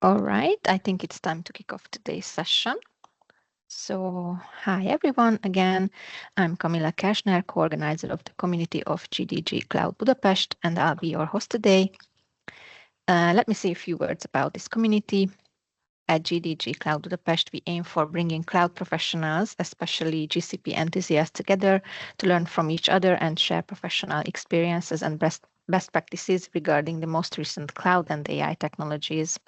All right, I think it's time to kick off today's session. So, hi everyone, again, I'm Kamila Kersner, co-organizer of the community of GDG Cloud Budapest, and I'll be your host today. Let me say a few words about this community. At GDG Cloud Budapest, we aim for bringing cloud professionals, especially GCP enthusiasts, together to learn from each other and share professional experiences and best practices regarding the most recent cloud and AI technologies.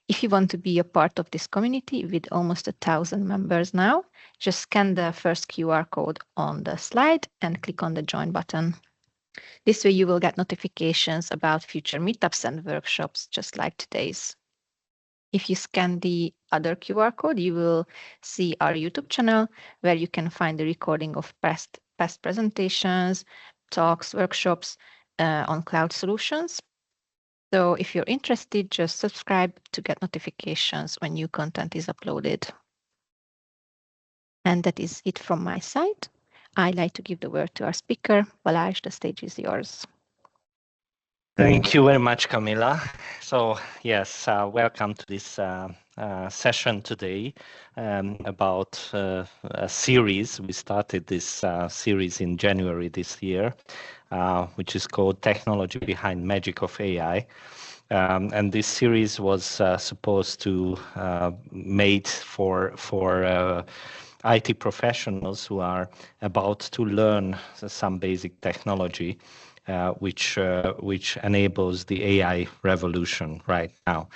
If you want to be a part of this community with almost 1,000 members now, just scan the first QR code on the slide and click on the join button. This way you will get notifications about future meetups and workshops just like today's. If you scan the other QR code, you will see our YouTube channel where you can find the recording of past presentations, talks, workshops on cloud solutions. So if you're interested, just subscribe to get notifications when new content is uploaded. And that is it from my side. I'd like to give the word to our speaker. Balázs, the stage is yours. Thank you very much, Camila. So yes, welcome to this session today about a series. We started this series in January this year, which is called Technology Behind Magic of AI. And this series was supposed to made for IT professionals who are about to learn some basic technology, which enables the AI revolution right now.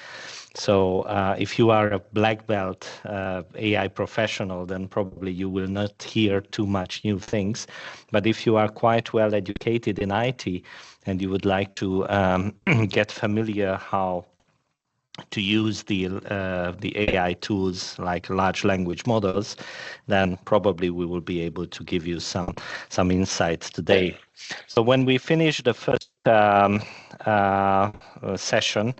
So if you are a black belt AI professional, then probably you will not hear too much new things. But if you are quite well educated in IT and you would like to get familiar how to use the AI tools like large language models, then probably we will be able to give you some insights today. So when we finish the first session,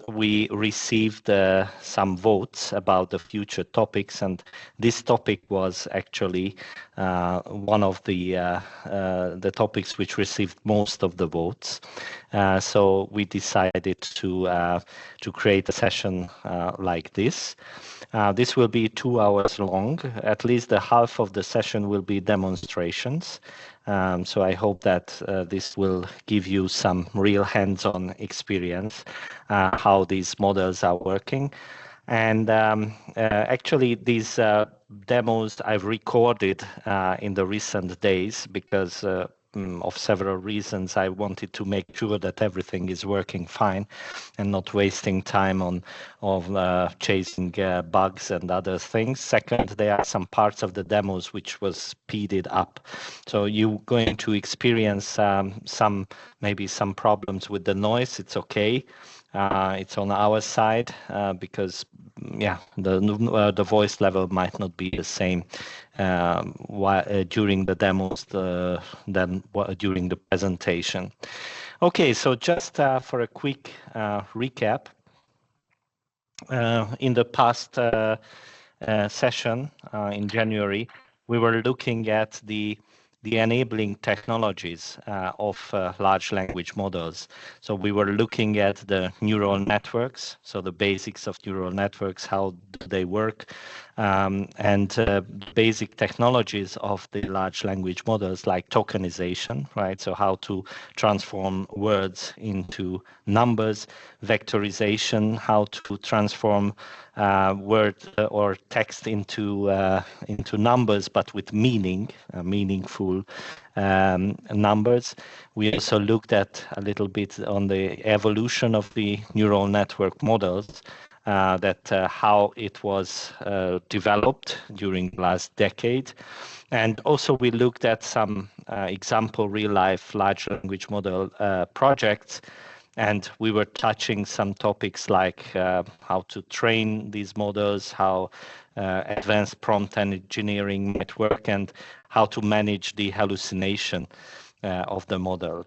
we received some votes about the future topics, and this topic was actually one of the topics which received most of the votes. So we decided to create a session like this. This will be 2 hours long. At least the half of the session will be demonstrations. So I hope that this will give you some real hands-on experience how these models are working. And actually, these demos I've recorded in the recent days because of several reasons. I wanted to make sure that everything is working fine and not wasting time on chasing bugs and other things. Second, there are some parts of the demos which was speeded up. So you're going to experience maybe some problems with the noise. It's okay. It's on our side because the voice level might not be the same during the demos than during the presentation. Okay, so just for a quick recap, in the past session in January, we were looking at the enabling technologies of large language models. So we were looking at the neural networks, so the basics of neural networks, how do they work, and basic technologies of the large language models like tokenization, right? So how to transform words into numbers, vectorization, how to transform word or text into numbers, but with meaning, meaningful numbers. We also looked at a little bit on the evolution of the neural network models, how it was developed during the last decade. And also we looked at some example real-life large language model projects. And we were touching some topics like how to train these models, how advanced prompt engineering might work, and how to manage the hallucination of the model.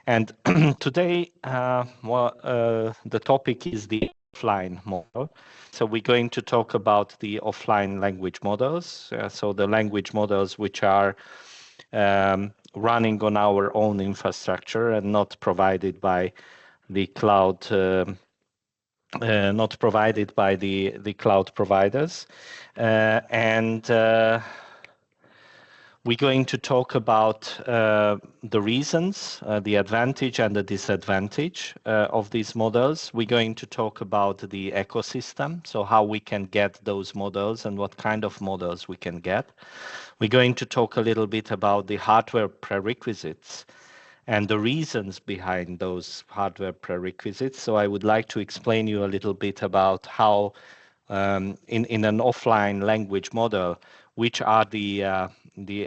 And today, the topic is the offline model. So we're going to talk about the offline language models. So the language models which are running on our own infrastructure and not provided by the cloud not provided by the cloud providers. We're going to talk about the reasons, the advantage and the disadvantage of these models. We're going to talk about the ecosystem, so how we can get those models and what kind of models we can get. We're going to talk a little bit about the hardware prerequisites and the reasons behind those hardware prerequisites. So I would like to explain you a little bit about how in an offline language model, which are the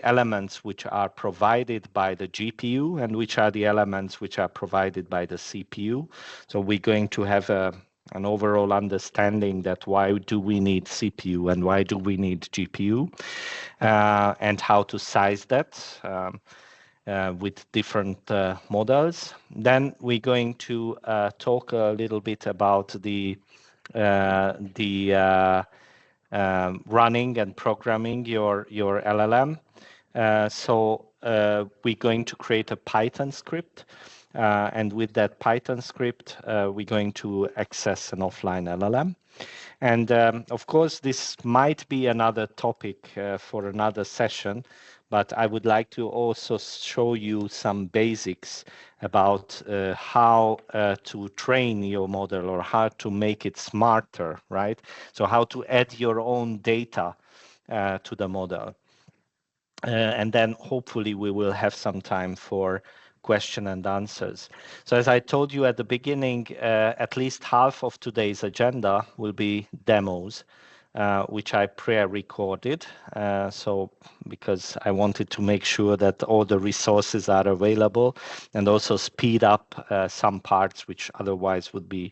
elements which are provided by the GPU and which are the elements which are provided by the CPU. So we're going to have an overall understanding that why do we need CPU and why do we need GPU, and how to size that with different models. Then we're going to talk a little bit about the running and programming your LLM. So we're going to create a Python script, and with that Python script, we're going to access an offline LLM. And of course, this might be another topic for another session, but I would like to also show you some basics about how to train your model or how to make it smarter, right? So how to add your own data to the model. And then hopefully we will have some time for question and answers. So as I told you at the beginning, at least half of today's agenda will be demos, which I pre-recorded. So because I wanted to make sure that all the resources are available and also speed up some parts which otherwise would be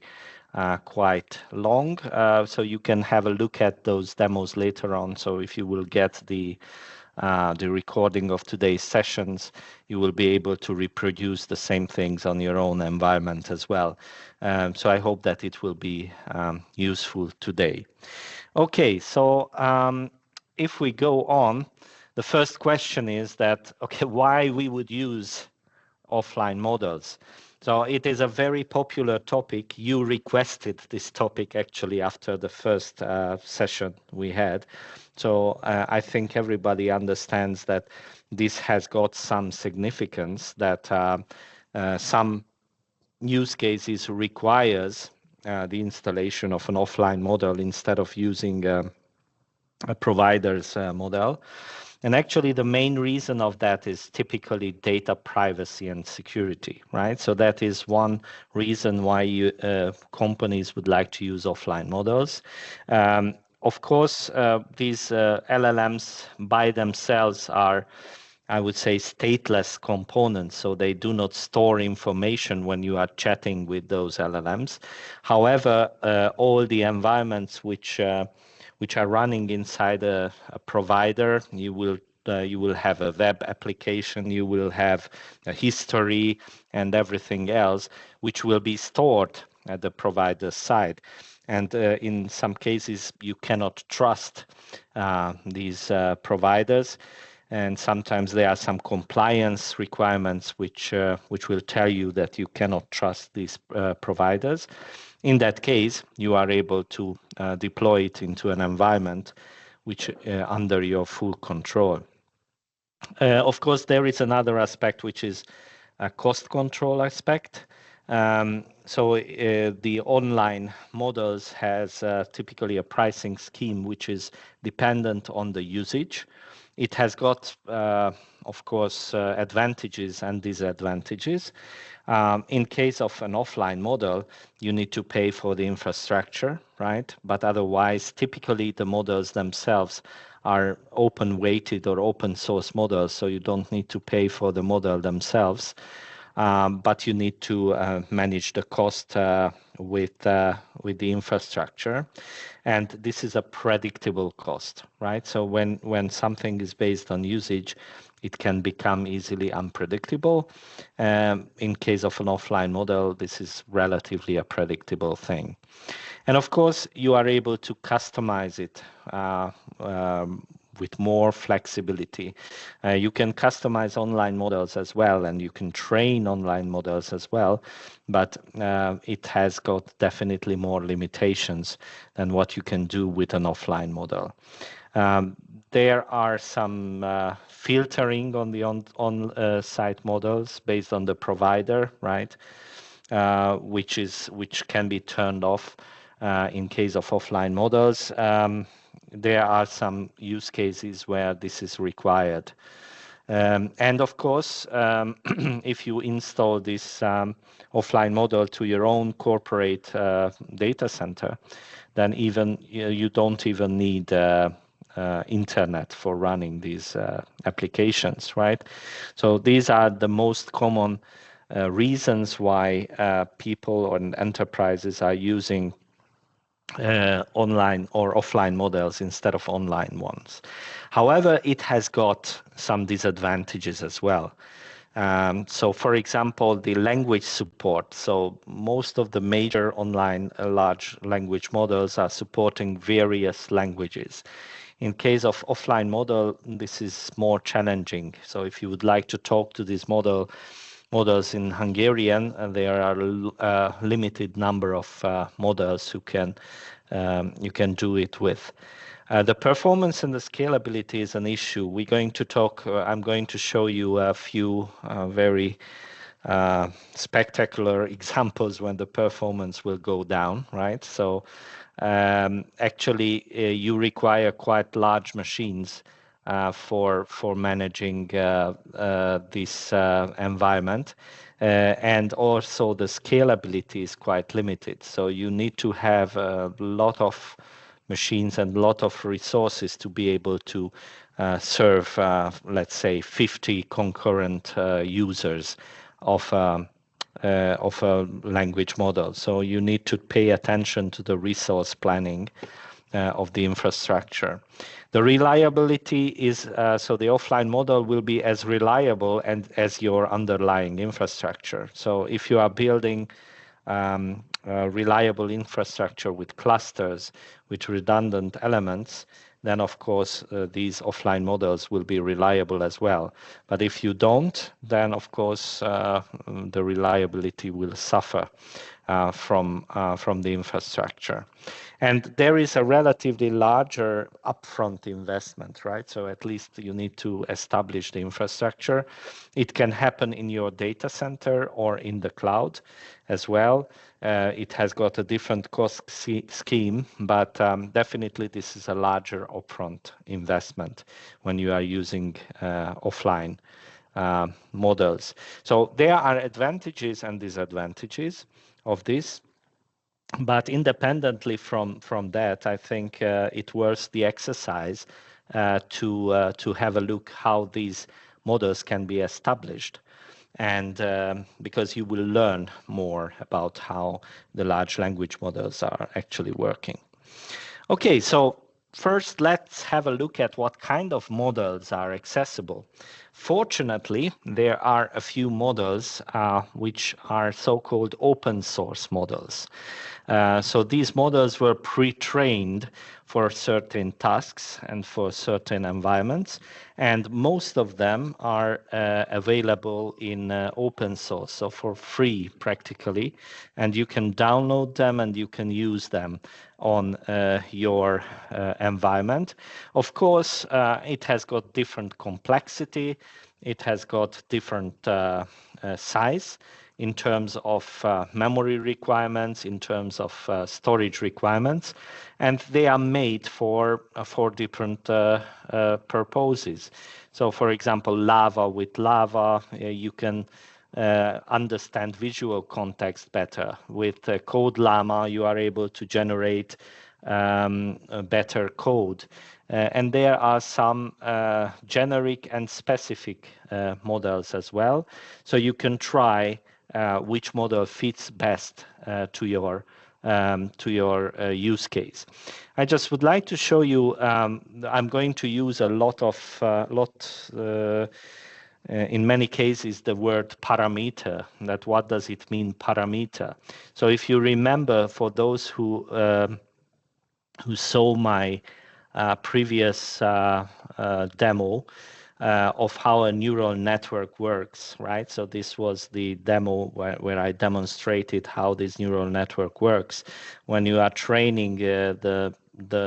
quite long. So you can have a look at those demos later on. So if you will get the recording of today's sessions, you will be able to reproduce the same things on your own environment as well. So I hope that it will be useful today. Okay, so if we go on, the first question is that, okay, why we would use offline models? So it is a very popular topic. You requested this topic actually after the first session we had. So I think everybody understands that this has got some significance, that some use cases requires the installation of an offline model instead of using a provider's model. And actually, the main reason of that is typically data privacy and security, right? So that is one reason why companies would like to use offline models. Of course, these LLMs by themselves are, I would say, stateless components, so they do not store information when you are chatting with those LLMs. However, all the environments which are running inside a provider, you will have a web application, you will have a history and everything else, which will be stored at the provider's side. And in some cases, you cannot trust these providers. And sometimes there are some compliance requirements which will tell you that you cannot trust these providers. In that case, you are able to deploy it into an environment which under your full control. Of course, there is another aspect which is a cost control aspect. So the online models has typically a pricing scheme which is dependent on the usage. It has got, of course, advantages and disadvantages. In case of an offline model, you need to pay for the infrastructure, right? But otherwise, typically the models themselves are open weighted or open source models, so you don't need to pay for the model themselves. But you need to manage the cost with the infrastructure. And this is a predictable cost, right? So when something is based on usage, it can become easily unpredictable. In case of an offline model, this is relatively a predictable thing. And of course, you are able to customize it with more flexibility. You can customize online models as well, and you can train online models as well, but it has got definitely more limitations than what you can do with an offline model. There are some filtering on the on-site models based on the provider, right? Which can be turned off in case of offline models. There are some use cases where this is required. And of course, if you install this offline model to your own corporate data center, then even you don't even need internet for running these applications, right? So these are the most common reasons why people and enterprises are using online or offline models instead of online ones. However, it has got some disadvantages as well. So for example, the language support. So most of the major online large language models are supporting various languages. In case of offline model, this is more challenging. So if you would like to talk to this models in Hungarian, there are a limited number of models who you can do it with. The performance and the scalability is an issue. We're going to talk. I'm going to show you a few very spectacular examples when the performance will go down, right? So actually, you require quite large machines for managing this environment. And also the scalability is quite limited. So you need to have a lot of machines and a lot of resources to be able to serve, let's say, 50 concurrent users of a language model. So you need to pay attention to the resource planning of the infrastructure. The reliability is, so the offline model will be as reliable as your underlying infrastructure. So if you are building reliable infrastructure with clusters, with redundant elements, then of course these offline models will be reliable as well. But if you don't, then of course the reliability will suffer from the infrastructure. And there is a relatively larger upfront investment, right? So at least you need to establish the infrastructure. It can happen in your data center or in the cloud as well. It has got a different cost scheme, but definitely this is a larger upfront investment when you are using offline models. So there are advantages and disadvantages of this. But independently from that, I think it worth the exercise to have a look how these models can be established. And because you will learn more about how the large language models are actually working. Okay, so first let's have a look at what kind of models are accessible. Fortunately, there are a few models which are so-called open source models. So these models were pre-trained for certain tasks and for certain environments, and most of them are available in open source, so for free practically, and you can download them and you can use them on your environment. Of course, it has got different complexity, it has got different size in terms of memory requirements, in terms of storage requirements, and they are made for different purposes. So for example, Lava, with Lava, you can understand visual context better. With Llama, you are able to generate better code. And there are some generic and specific models as well. So you can try which model fits best to your use case. I just would like to show you, I'm going to use a lot in many cases, the word parameter. That what does it mean, parameter? So if you remember, for those who saw my previous demo of how a neural network works, right? So this was the demo where I demonstrated how this neural network works. When you are training the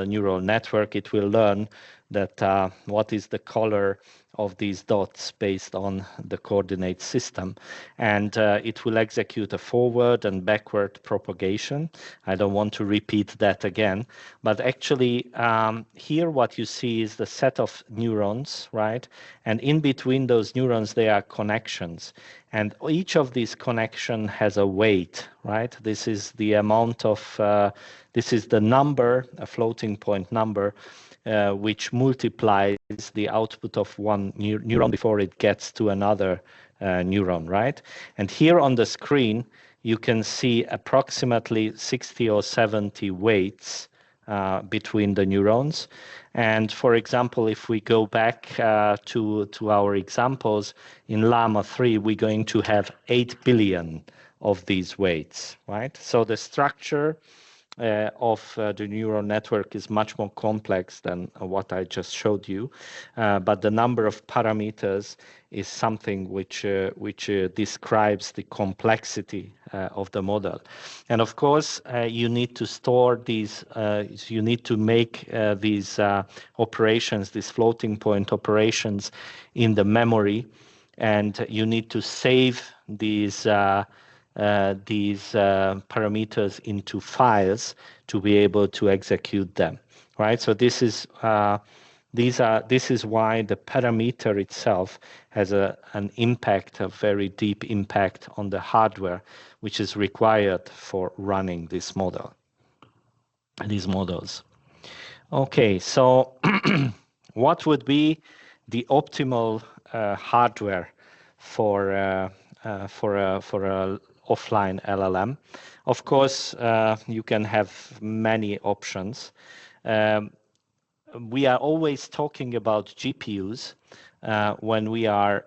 neural network, it will learn that what is the color of these dots based on the coordinate system, and it will execute a forward and backward propagation. I don't want to repeat that again, but actually here what you see is the set of neurons, right? And in between those neurons there are connections, and each of these connections has a weight, right? This is the amount of this is the number, a floating point number, which multiplies the output of one neuron before it gets to another neuron, right? And here on the screen, you can see approximately 60 or 70 weights between the neurons. And for example, if we go back to our examples, in Llama 3, we're going to have 8 billion of these weights, right? So the structure of the neural network is much more complex than what I just showed you, but the number of parameters is something which describes the complexity of the model. And of course, you need to store these, you need to make these operations, these floating point operations in the memory, and you need to save these parameters into files to be able to execute them, right? So this is this is why the parameter itself has an impact, a very deep impact on the hardware, which is required for running this model, these models. Okay, so what would be the optimal hardware for a offline LLM? Of course, you can have many options. We are always talking about GPUs when we are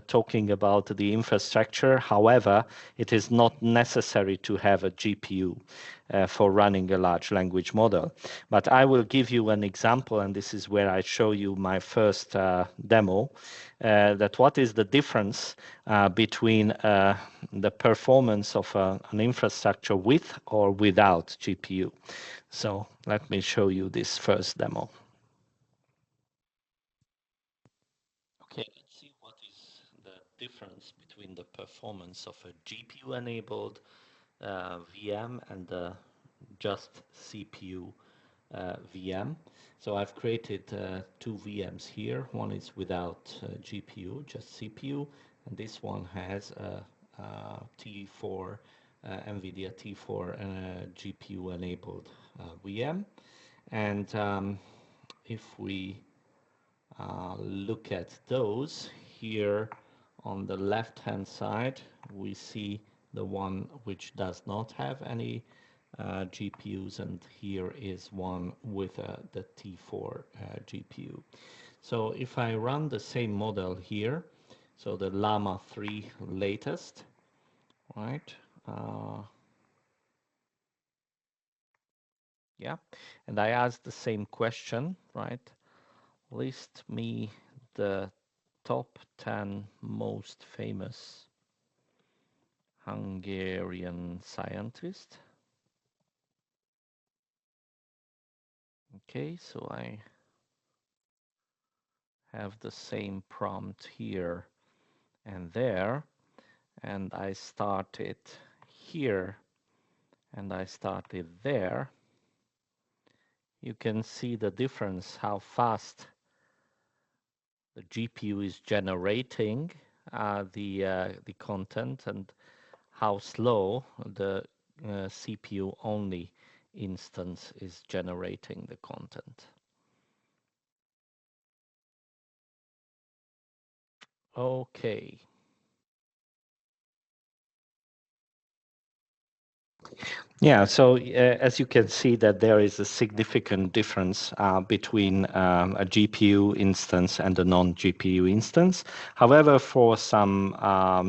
talking about the infrastructure. However, it is not necessary to have a GPU for running a large language model. But I will give you an example, and this is where I show you my first demo, that what is the difference between the performance of an infrastructure with or without GPU. So let me show you this first demo. Okay, let's see what is the difference between the performance of a GPU-enabled VM and just CPU VM. So I've created two VMs here. One is without GPU, just CPU, and this one has a T4 NVIDIA T4 GPU-enabled VM. And if we look at those, here on the left-hand side, we see the one which does not have any GPUs, and here is one with the T4 GPU. So if I run the same model here, so the Llama 3 latest, right? Yeah, and I ask the same question, right? List me the top 10 most famous Hungarian scientists. Okay, so I have the same prompt here and there, and I started here and I started there. You can see the difference, how fast the GPU is generating the content and how slow the CPU only instance is generating the content. Okay. Yeah, so as you can see that there is a significant difference between a GPU instance and a non-GPU instance. However, for some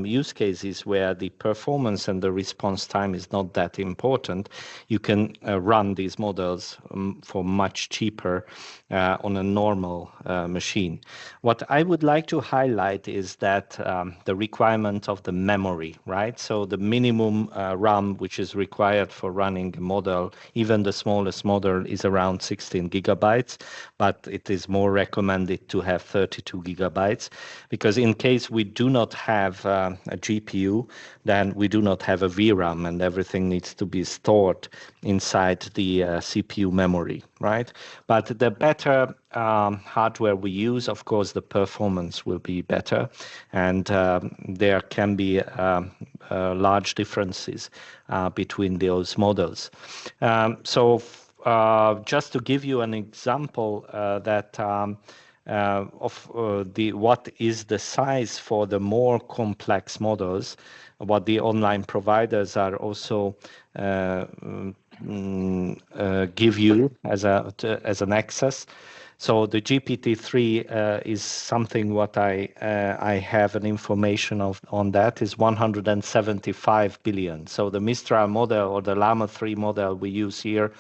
use cases where the performance and the response time is not that important, you can run these models for much cheaper on a normal machine. What I would like to highlight is that the requirement of the memory, right? So the minimum RAM which is required for running a model, even the smallest model, is around 16 gigabytes, but it is more recommended to have 32 gigabytes, because in case we do not have a GPU, then we do not have a VRAM, and everything needs to be stored inside the CPU memory, right? But the better hardware we use, of course, the performance will be better, and there can be large differences between those models. Just to give you an example that of what is the size for the more complex models, what the online providers are also give you as an access. So the GPT-3 is something what I have an information on that is 175 billion. So the Mistral model or the Llama 3 model we use here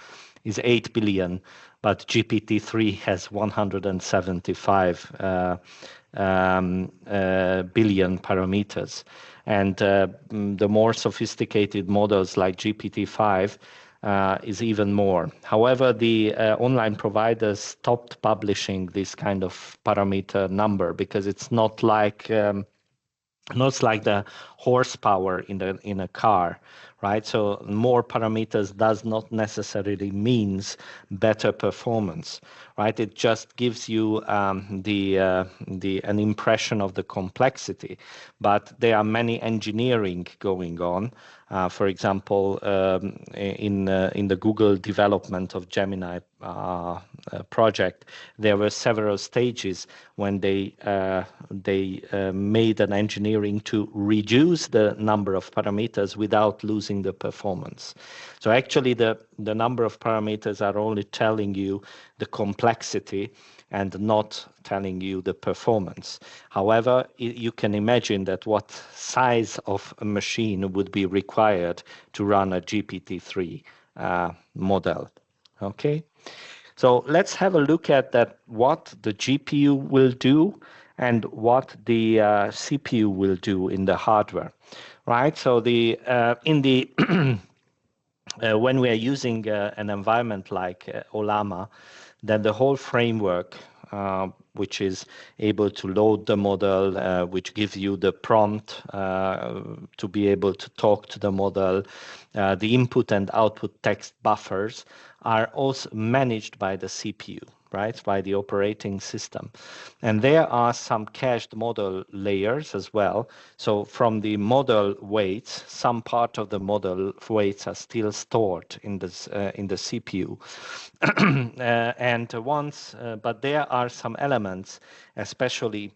is 8 billion, but GPT-3 has 175 billion parameters. And the more sophisticated models like GPT-5 is even more. However, the online providers stopped publishing this kind of parameter number because it's not like the horsepower in a car, right? So more parameters does not necessarily means better performance, right? It just gives you an impression of the complexity, but there are many engineering going on. For example, in the Google development of Gemini project, there were several stages when they made an engineering to reduce the number of parameters without losing the performance. So actually, the number of parameters are only telling you the complexity and not telling you the performance. However, you can imagine that what size of a machine would be required to run a GPT-3 model. Okay, so let's have a look at that, what the GPU will do and what the CPU will do in the hardware, right? So when we are using an environment like Ollama, then the whole framework, which is able to load the model, which gives you the prompt to be able to talk to the model, the input and output text buffers are also managed by the CPU, right, by the operating system. And there are some cached model layers as well. So from the model weights, some part of the model weights are still stored in the CPU. But there are some elements, especially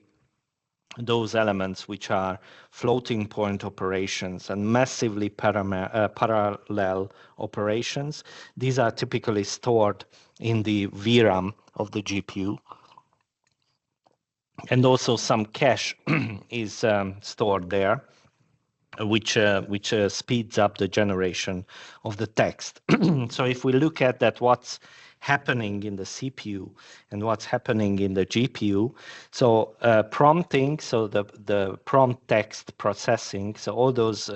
those elements which are floating point operations and massively parallel operations. These are typically stored in the VRAM of the GPU. And also some cache is stored there, which speeds up the generation of the text. So if we look at that, what's happening in the CPU and what's happening in the GPU. So prompting, so the prompt text processing, so all those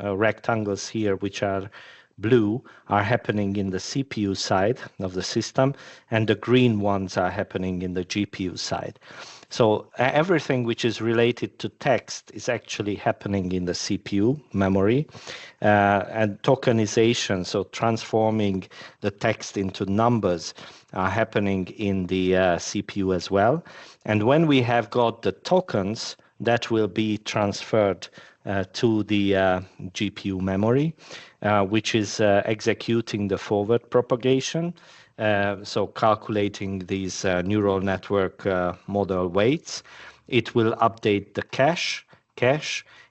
rectangles here, which are blue, are happening in the CPU side of the system, and the green ones are happening in the GPU side. So everything which is related to text is actually happening in the CPU memory, and tokenization, so transforming the text into numbers, are happening in the CPU as well. And when we have got the tokens, that will be transferred to the GPU memory, which is executing the forward propagation. So calculating these neural network model weights. It will update the cache.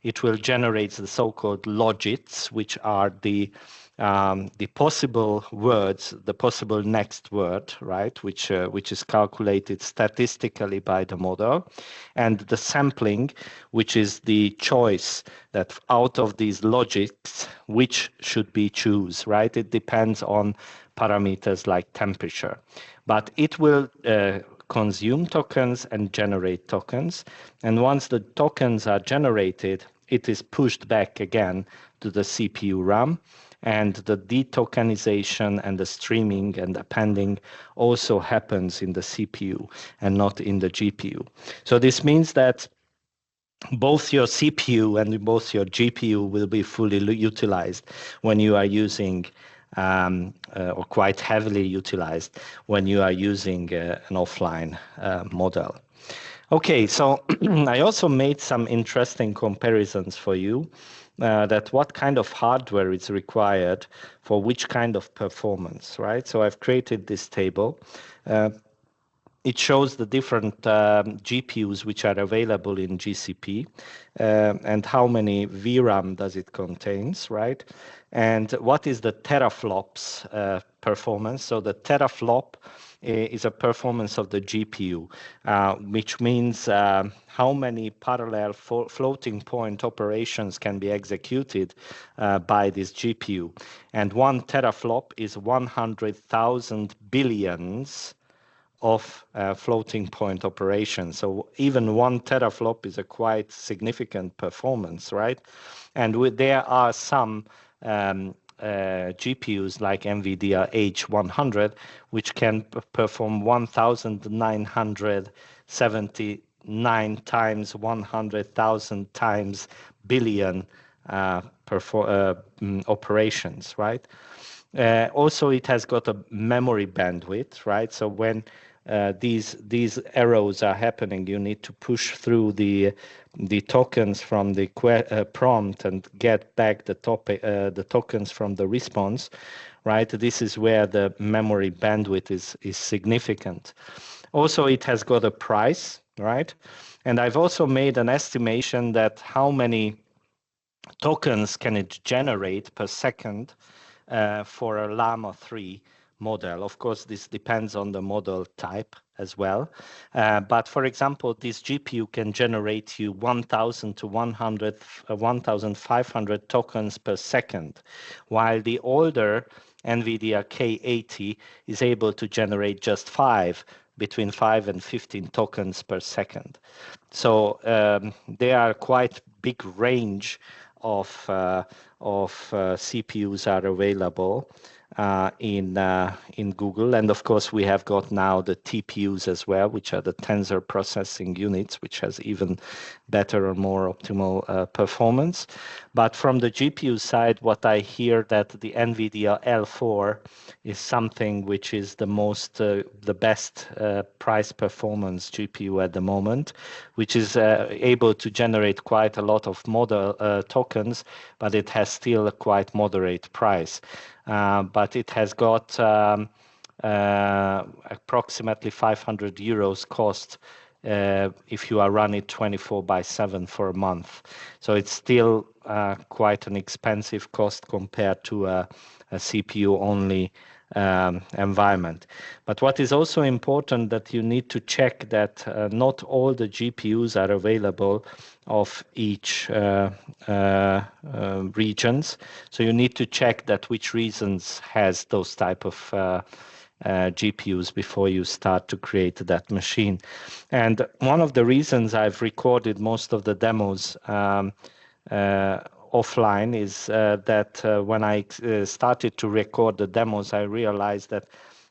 It will generate the so-called logits, which are the the possible words, the possible next word, right, which is calculated statistically by the model, and the sampling, which is the choice that out of these logics, which should be choose, right? It depends on parameters like temperature, but it will consume tokens and generate tokens. And once the tokens are generated, it is pushed back again to the CPU RAM. And the detokenization and the streaming and appending also happens in the CPU and not in the GPU. So this means that both your CPU and both your GPU will be fully utilized when you are using or quite heavily utilized when you are using an offline model. Okay, so I also made some interesting comparisons for you that what kind of hardware is required for which kind of performance, right? So I've created this table. It shows the different GPUs which are available in GCP and how many VRAM does it contains, right? And what is the teraflops performance? So the teraflop is a performance of the GPU, which means how many parallel floating point operations can be executed by this GPU. And one teraflop is 100,000 billions of floating point operations. So even one teraflop is a quite significant performance, right? And there are some GPUs like NVIDIA H100, which can perform 1,979 times 100,000 times billion operations, right? Also, it has got a memory bandwidth, right? So when these arrows are happening, you need to push through the tokens from the prompt and get back the tokens from the response, right? This is where the memory bandwidth is significant. Also, it has got a price, right? And I've also made an estimation that how many tokens can it generate per second for a Llama 3 model. Of course, this depends on the model type as well. But for example, this GPU can generate you 1,000 to 1,500 tokens per second, while the older NVIDIA K80 is able to generate just between 5 and 15 tokens per second. So there are quite big range of CPUs are available in Google. And of course, we have got now the TPUs as well, which are the tensor processing units, which has even better or more optimal performance. But from the GPU side, what I hear that the NVIDIA L4 is something which is the best price performance GPU at the moment, which is able to generate quite a lot of model tokens, but it has still a quite moderate price. But it has got approximately 500 euros cost if you are running 24/7 for a month. So it's still quite an expensive cost compared to a CPU-only environment. But what is also important that you need to check that not all the GPUs are available of each regions. So you need to check that which regions has those type of GPUs before you start to create that machine. And one of the reasons I've recorded most of the demos offline is that when I started to record the demos, I realized that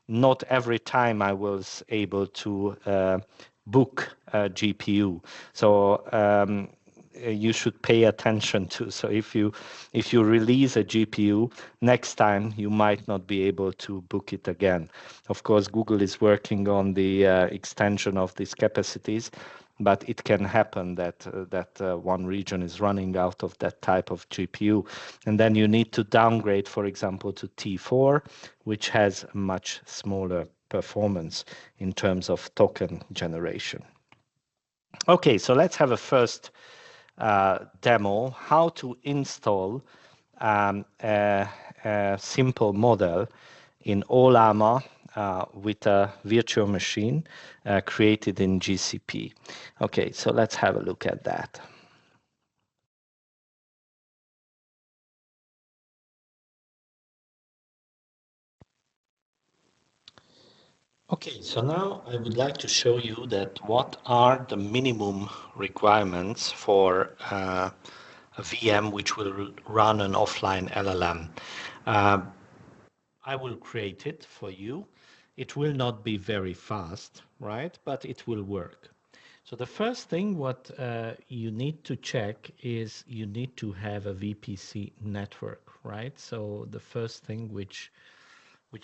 not every time I was able to book a GPU. So you should pay attention to. So if you release a GPU, next time you might not be able to book it again. Of course, Google is working on the extension of these capacities, but it can happen that one region is running out of that type of GPU, and then you need to downgrade, for example, to T4, which has a much smaller performance in terms of token generation. Okay, so let's have a first demo how to install a a simple model in Ollama with a virtual machine created in GCP. Okay, so let's have a look at that. Okay, so now I would like to show you that what are the minimum requirements for a VM which will run an offline LLM. I will create it for you. It will not be very fast, right? But it will work. So the first thing what you need to check is you need to have a VPC network, right? So the first thing which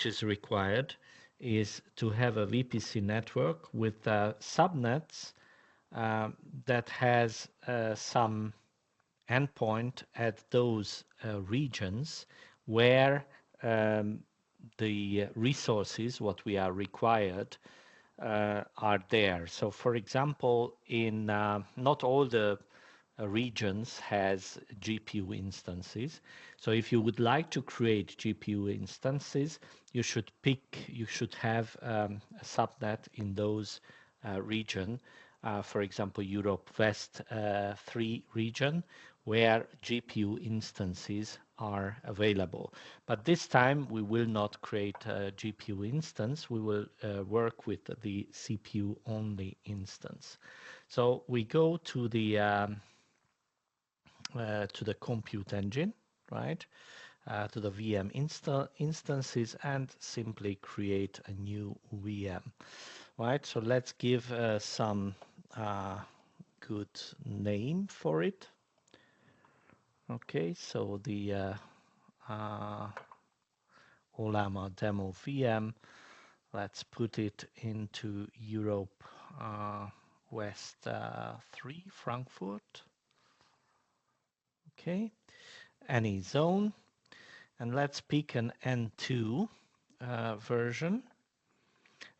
is required is to have a VPC network with subnets that has some endpoint at those regions where the resources, what we are required, are there. So for example, in not all the regions has GPU instances. So if you would like to create GPU instances, you should have a subnet in those region, for example, Europe West 3 region, where GPU instances are available. But this time we will not create a GPU instance. We will work with the CPU only instance. So we go to the compute engine, right? To the VM instances and simply create a new VM, right? So let's give some good name for it. Okay, so the Ollama demo VM, let's put it into Europe West 3 Frankfurt. Okay, any zone, and let's pick an N2 version.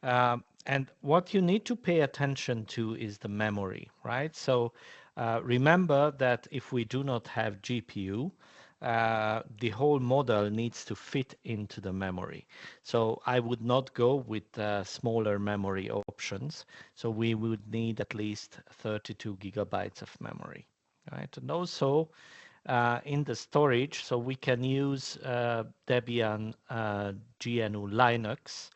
And what you need to pay attention to is the memory, right? So remember that if we do not have GPU, the whole model needs to fit into the memory. So I would not go with smaller memory options. So we would need at least 32 gigabytes of memory, right? And also in the storage, so we can use Debian GNU Linux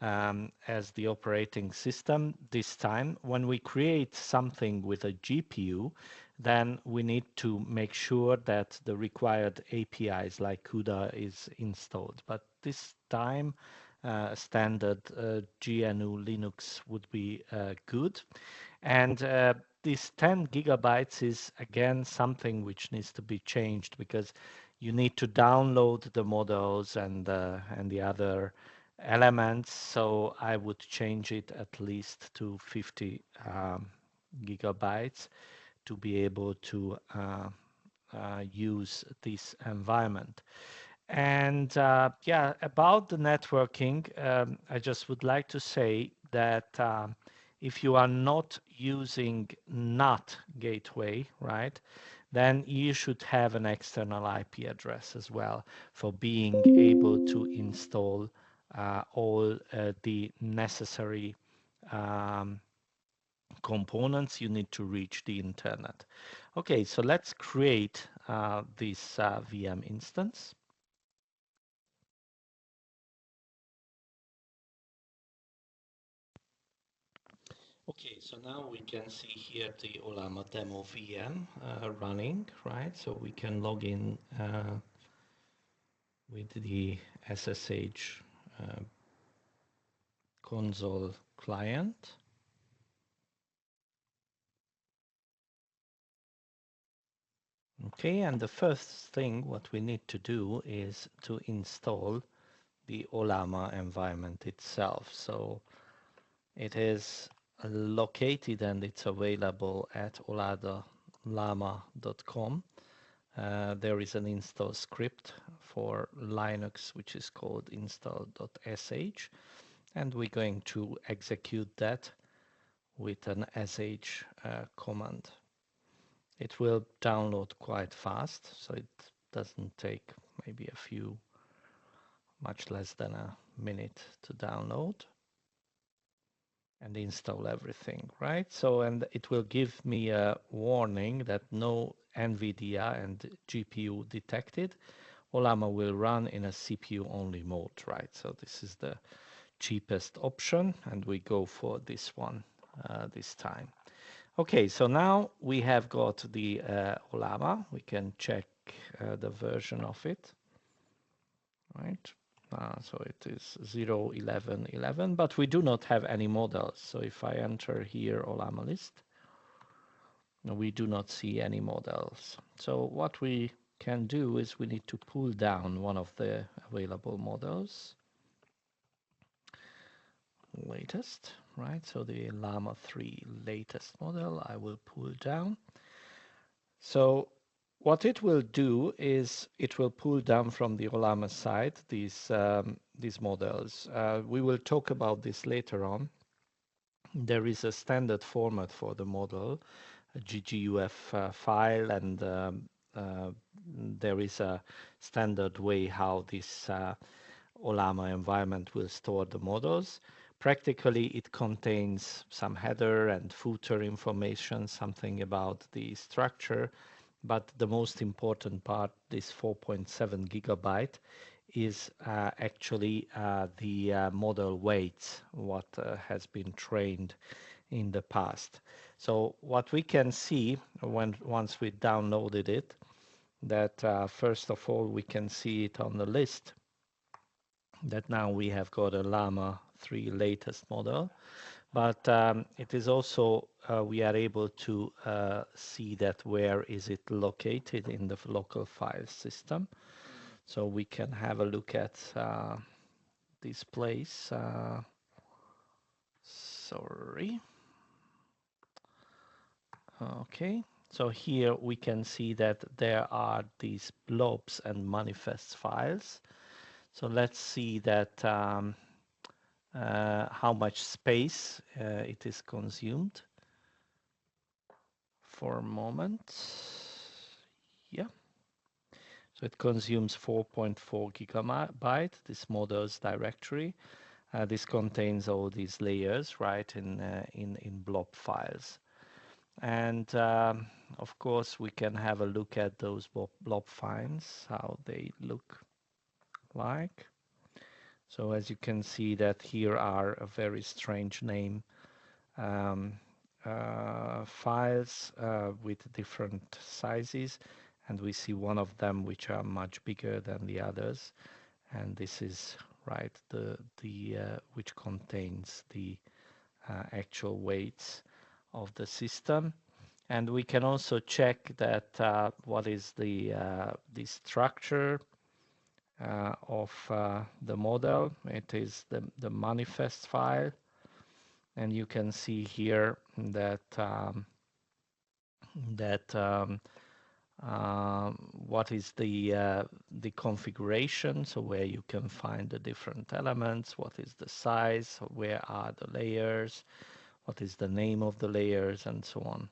as the operating system. This time, when we create something with a GPU, then we need to make sure that the required APIs like CUDA is installed. But this time, standard GNU Linux would be good. And this 10 gigabytes is again something which needs to be changed because you need to download the models and the other elements. So I would change it at least to 50 gigabytes to be able to use this environment. And yeah, about the networking, I just would like to say that if you are not using NAT gateway, right, then you should have an external IP address as well for being able to install all the necessary components you need to reach the internet. Okay, so let's create this VM instance. Okay, so now we can see here the Ollama demo VM running, right? So we can log in with the SSH console client. Okay, and the first thing what we need to do is to install the Ollama environment itself. So it is located and it's available at ollama.com. There is an install script for Linux which is called install.sh, and we're going to execute that with an sh command. It will download quite fast, so it doesn't take maybe a few much less than a minute to download and install everything, right? So, and it will give me a warning that no NVIDIA and GPU detected. Ollama will run in a CPU only mode, right? So this is the cheapest option, and we go for this one this time. Okay, so now we have got the Ollama. We can check the version of it, right? So it is 0.11.11, but we do not have any models. So if I enter here Ollama list, we do not see any models. So what we can do is we need to pull down one of the available models. Latest, right? So the Llama 3 latest model I will pull down. So what it will do is it will pull down from the Ollama side these models. We will talk about this later on. There is a standard format for the model, a GGUF file, and there is a standard way how this Ollama environment will store the models. Practically, it contains some header and footer information, something about the structure, but the most important part, this 4.7 gigabyte, is actually the model weights, what has been trained in the past. So what we can see once we downloaded it, that first of all, we can see it on the list that now we have got a Llama 3 latest model, but it is also we are able to see that where is it located in the local file system. So we can have a look at this place. Sorry. Okay. So here we can see that there are these blobs and manifest files. So let's see that how much space it is consumed for a moment. Yeah. So it consumes 4.4 gigabyte, this models directory. This contains all these layers, right, in blob files. And of course, we can have a look at those blob files, how they look like. So as you can see that here are a very strange name files with different sizes, and we see one of them which are much bigger than the others, and this is right the which contains the actual weights of the system. And we can also check that what is the structure of the model. It is the manifest file, and you can see here that what is the configuration, so where you can find the different elements, what is the size, where are the layers, what is the name of the layers, and so on.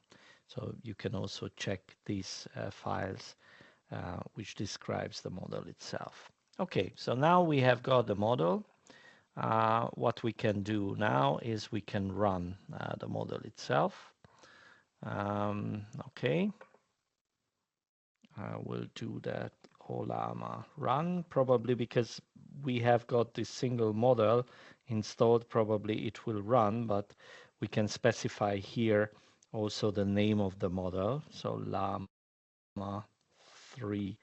So you can also check these files which describes the model itself. Okay, so now we have got the model. What we can do now is we can run the model itself. Okay, I will do that Ollama run, probably because we have got this single model installed, probably it will run, but we can specify here also the name of the model. So Llama 3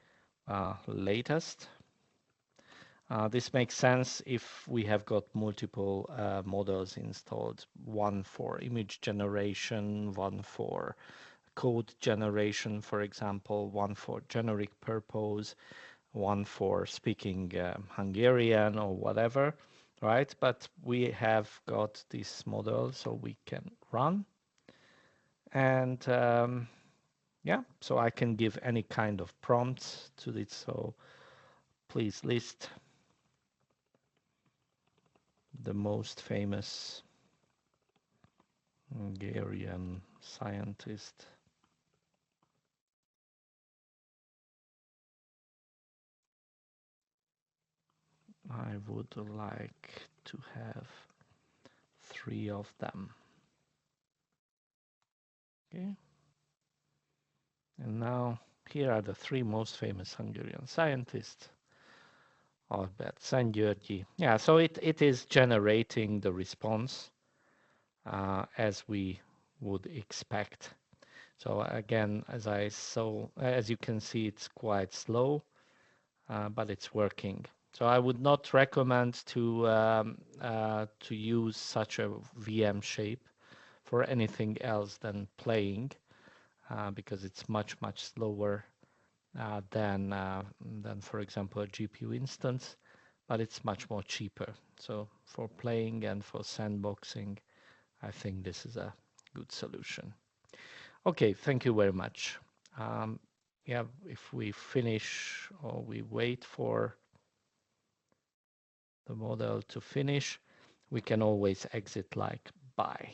latest. This makes sense if we have got multiple models installed, one for image generation, one for code generation, for example, one for generic purpose, one for speaking Hungarian or whatever, right? But we have got this model, so we can run. And yeah, so I can give any kind of prompts to it. So please list the most famous Hungarian scientist. I would like to have 3 of them. Okay. And now here are the 3 most famous Hungarian scientists. Albert Szent-Györgyi. Yeah, so it is generating the response as we would expect. So again, as you can see, it's quite slow, but it's working. So I would not recommend to use such a VM shape for anything else than playing, because it's much slower than for example a GPU instance, but it's much more cheaper. So for playing and for sandboxing, I think this is a good solution. Okay, thank you very much. Yeah, if we finish or we wait for the model to finish, we can always exit like bye.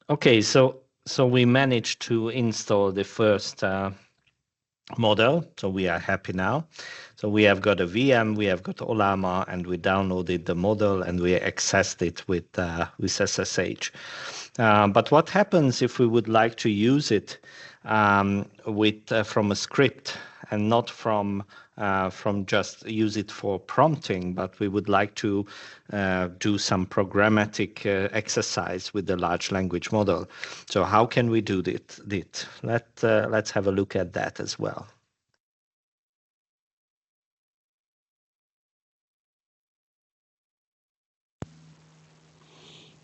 Okay, so we managed to install the first model, so we are happy now. So we have got a VM, we have got Ollama, and we downloaded the model and we accessed it with SSH. But what happens if we would like to use it from a script and not from just use it for prompting, but we would like to do some programmatic exercise with the large language model. So how can we do it? Let's have a look at that as well.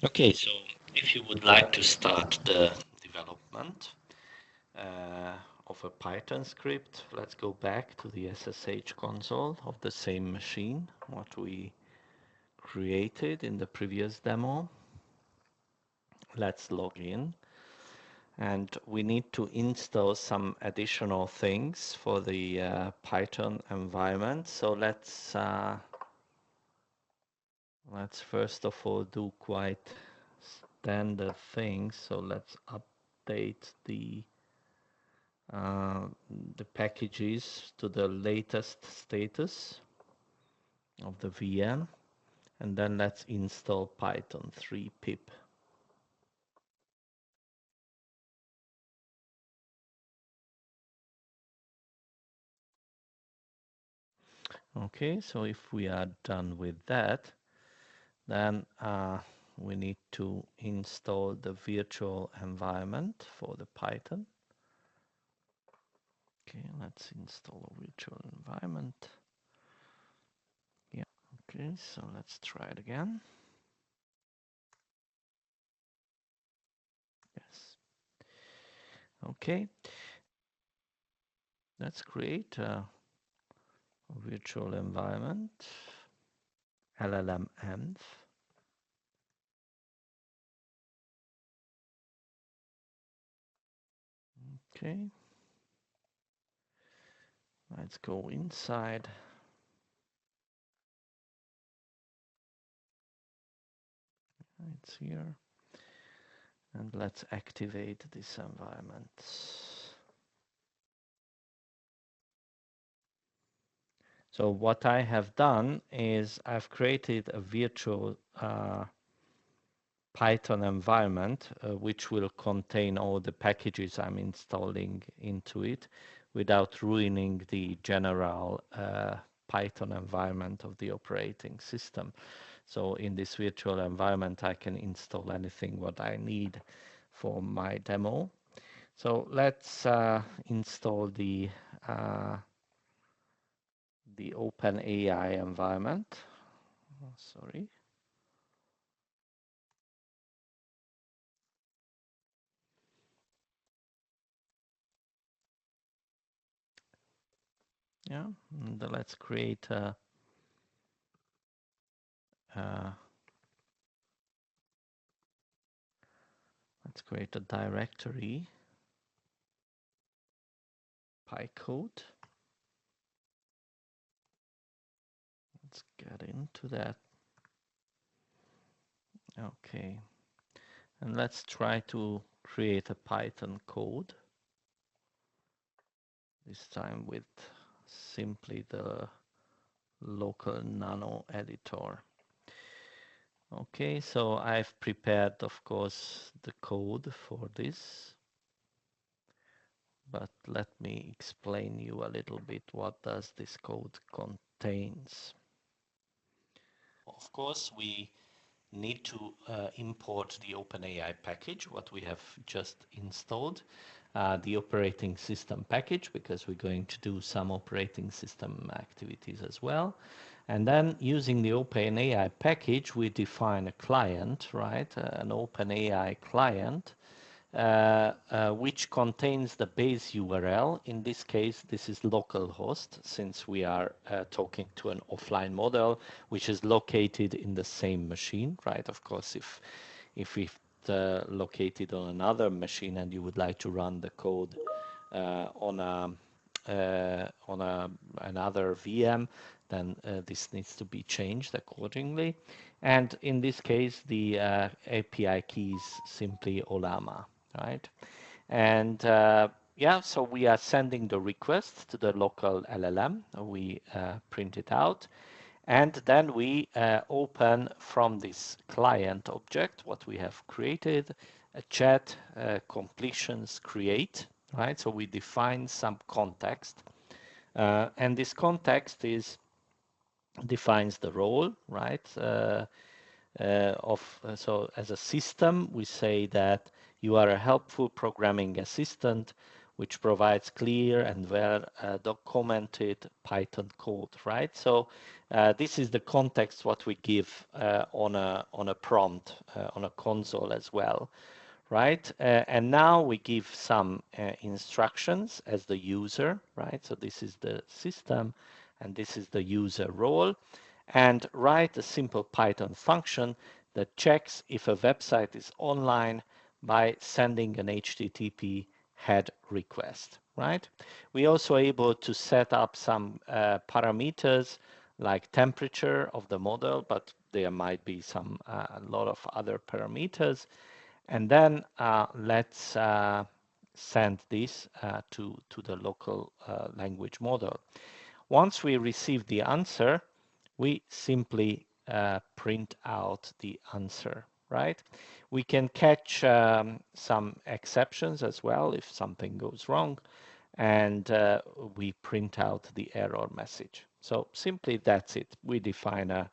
Okay, so if you would like to start the development of a Python script, let's go back to the SSH console of the same machine, what we created in the previous demo. Let's log in. And we need to install some additional things for the Python environment. So let's first of all do quite standard things. So let's update the packages to the latest status of the VM, and then let's install Python 3 pip. Okay, so if we are done with that, then we need to install the virtual environment for the Python. Okay, let's install a virtual environment. Yeah, okay, so let's try it again. Yes. Okay, let's create a virtual environment, LLMs. Okay, let's go inside. It's here. And let's activate this environment. So what I have done is I've created a virtual Python environment which will contain all the packages I'm installing into it without ruining the general Python environment of the operating system. So in this virtual environment, I can install anything what I need for my demo. So let's install the OpenAI environment. Oh, sorry. Yeah, and let's create a directory, PyCode. Let's get into that. Okay, and let's try to create a Python code. this time with simply the local nano editor. Okay, so I've prepared, of course, the code for this, but let me explain you a little bit what does this code contains. Of course, we need to import the OpenAI package, what we have just installed, the operating system package, because we're going to do some operating system activities as well. And then using the OpenAI package, we define a client, right? An OpenAI client, which contains the base URL. In this case, this is localhost, since we are talking to an offline model, which is located in the same machine, right? Of course, if it's located on another machine and you would like to run the code on another VM, then this needs to be changed accordingly. And in this case, the API key is simply Ollama, right? And yeah, so we are sending the request to the local LLM. We print it out. And then we open from this client object, what we have created, a chat completions create, right? So we define some context. And this context defines the role, right? So as a system, we say that you are a helpful programming assistant which provides clear and well documented Python code, right? So this is the context what we give on a prompt on a console as well, right? And now we give some instructions as the user, right? So this is the system and this is the user role, and write a simple Python function that checks if a website is online by sending an HTTP head request, right? We also able to set up some parameters like temperature of the model, but there might be some a lot of other parameters. And then let's send this to the local language model. Once we receive the answer, we simply print out the answer, right? We can catch some exceptions as well if something goes wrong, and we print out the error message. So simply that's it. We define a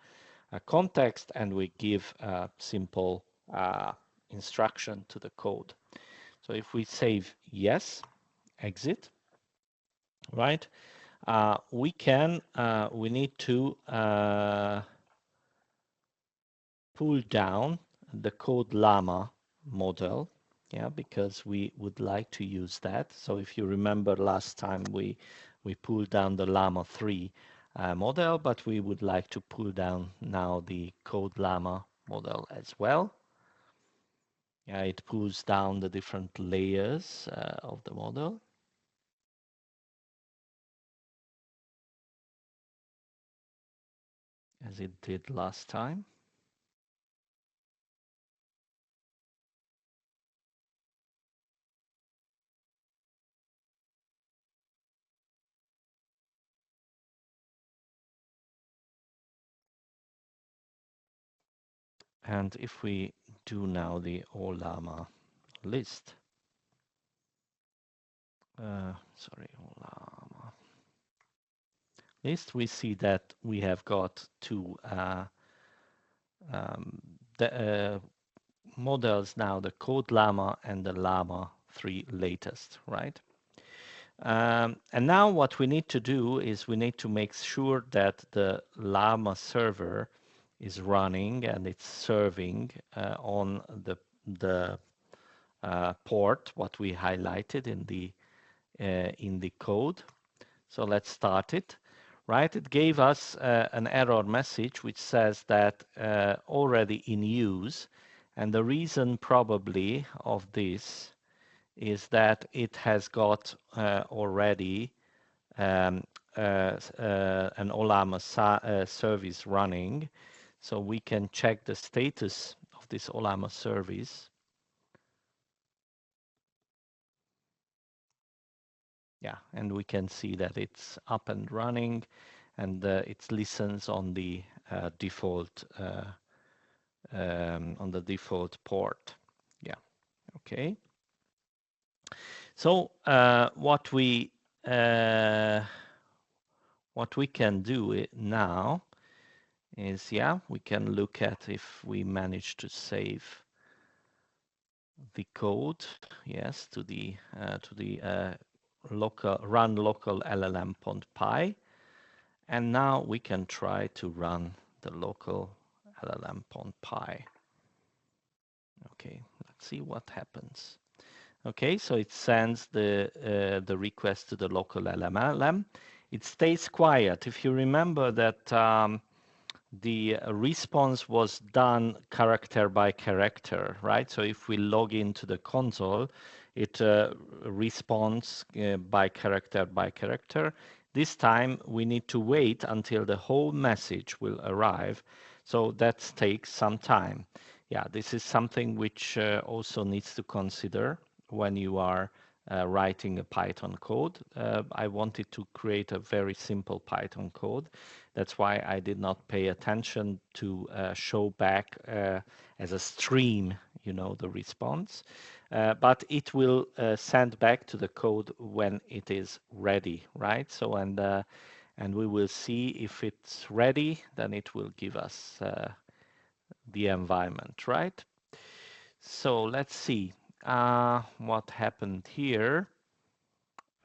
context and we give a simple instruction to the code. So if we save yes, exit, right? We need to pull down the code Llama model, yeah, because we would like to use that. So if you remember last time we pulled down the Llama 3 model, but we would like to pull down now the code Llama model as well. Yeah, it pulls down the different layers of the model. As it did last time. And if we do now the Ollama list, Ollama list, we see that we have got two models now, the Code Llama and the Llama 3 latest, right? And now what we need to do is we need to make sure that the Llama server is running and it's serving on the port what we highlighted in the code. So let's start it. Right, it gave us an error message which says that already in use, and the reason probably of this is that it has got already an Ollama service running, so we can check the status of this Ollama service. Yeah, and we can see that it's up and running, and it listens on the default port. Yeah, okay. So what we can do now is, yeah, we can look at if we manage to save the code, yes, to the run local LLM.py, and now we can try to run the local LLM.py. Okay, let's see what happens. Okay, so it sends the request to the local LLM. It stays quiet. If you remember that the response was done character by character, right? So if we log into the console, it responds by character. This time we need to wait until the whole message will arrive. So that takes some time. Yeah, this is something which also needs to consider when you are writing a Python code. I wanted to create a very simple Python code. That's why I did not pay attention to show back as a stream, you know, the response. But it will send back to the code when it is ready, right? So, and we will see if it's ready, then it will give us the environment, right? So let's see what happened here.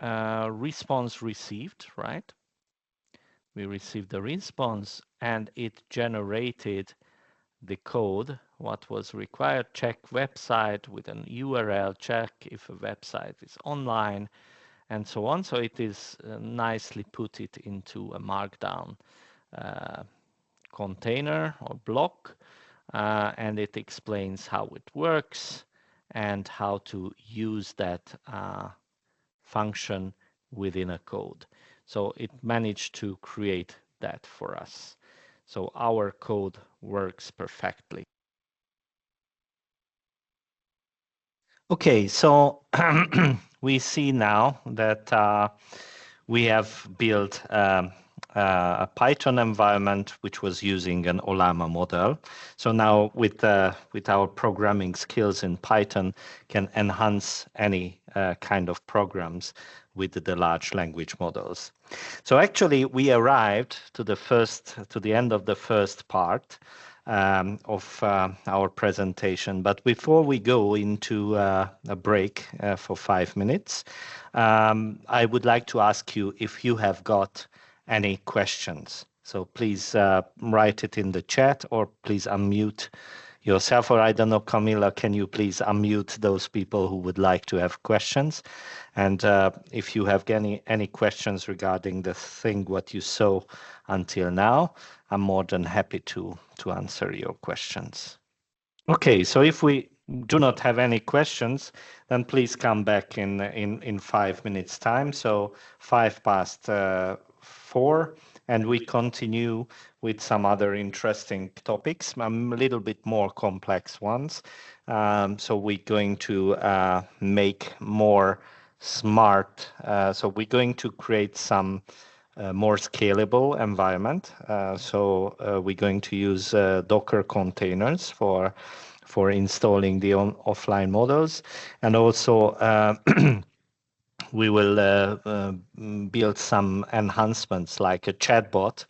Response received, right? We received the response and it generated the code, what was required, check website with an URL, check if a website is online, and so on. So it is nicely put it into a markdown container or block, and it explains how it works and how to use that function within a code. So it managed to create that for us. So our code works perfectly. Okay, so we see now that we have built a Python environment which was using an Ollama model. So now with our programming skills in Python can enhance any kind of programs with the large language models. So actually we arrived to the end of the first part of our presentation. But before we go into a break for 5 minutes, I would like to ask you if you have got any questions. So please write it in the chat or please unmute yourself. Or I don't know, Camilla, can you please unmute those people who would like to have questions? And if you have any questions regarding the thing, what you saw until now, I'm more than happy to answer your questions. Okay, so if we do not have any questions, then please come back in 5 minutes time. So 4:05, and we continue with some other interesting topics, a little bit more complex ones. So we're going to make more smart. So we're going to create some more scalable environment. So we're going to use Docker containers for installing the offline models, and also we will build some enhancements like a chatbot,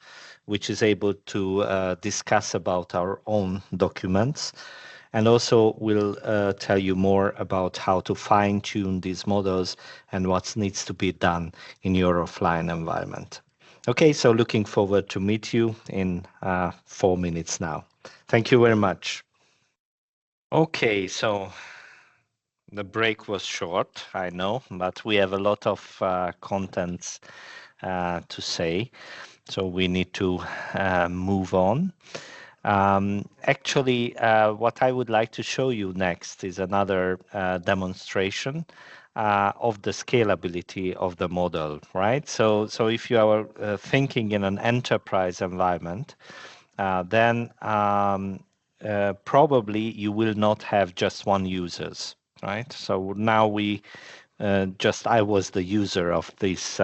which is able to discuss about our own documents. And also we'll tell you more about how to fine-tune these models and what needs to be done in your offline environment. Okay, so looking forward to meet you in 4 minutes now. Thank you very much. Okay, so the break was short, I know, but we have a lot of contents to say, so we need to move on. Actually, what I would like to show you next is another demonstration of the scalability of the model, right? So if you are thinking in an enterprise environment, then probably you will not have just one users, right? So now we just I was the user of this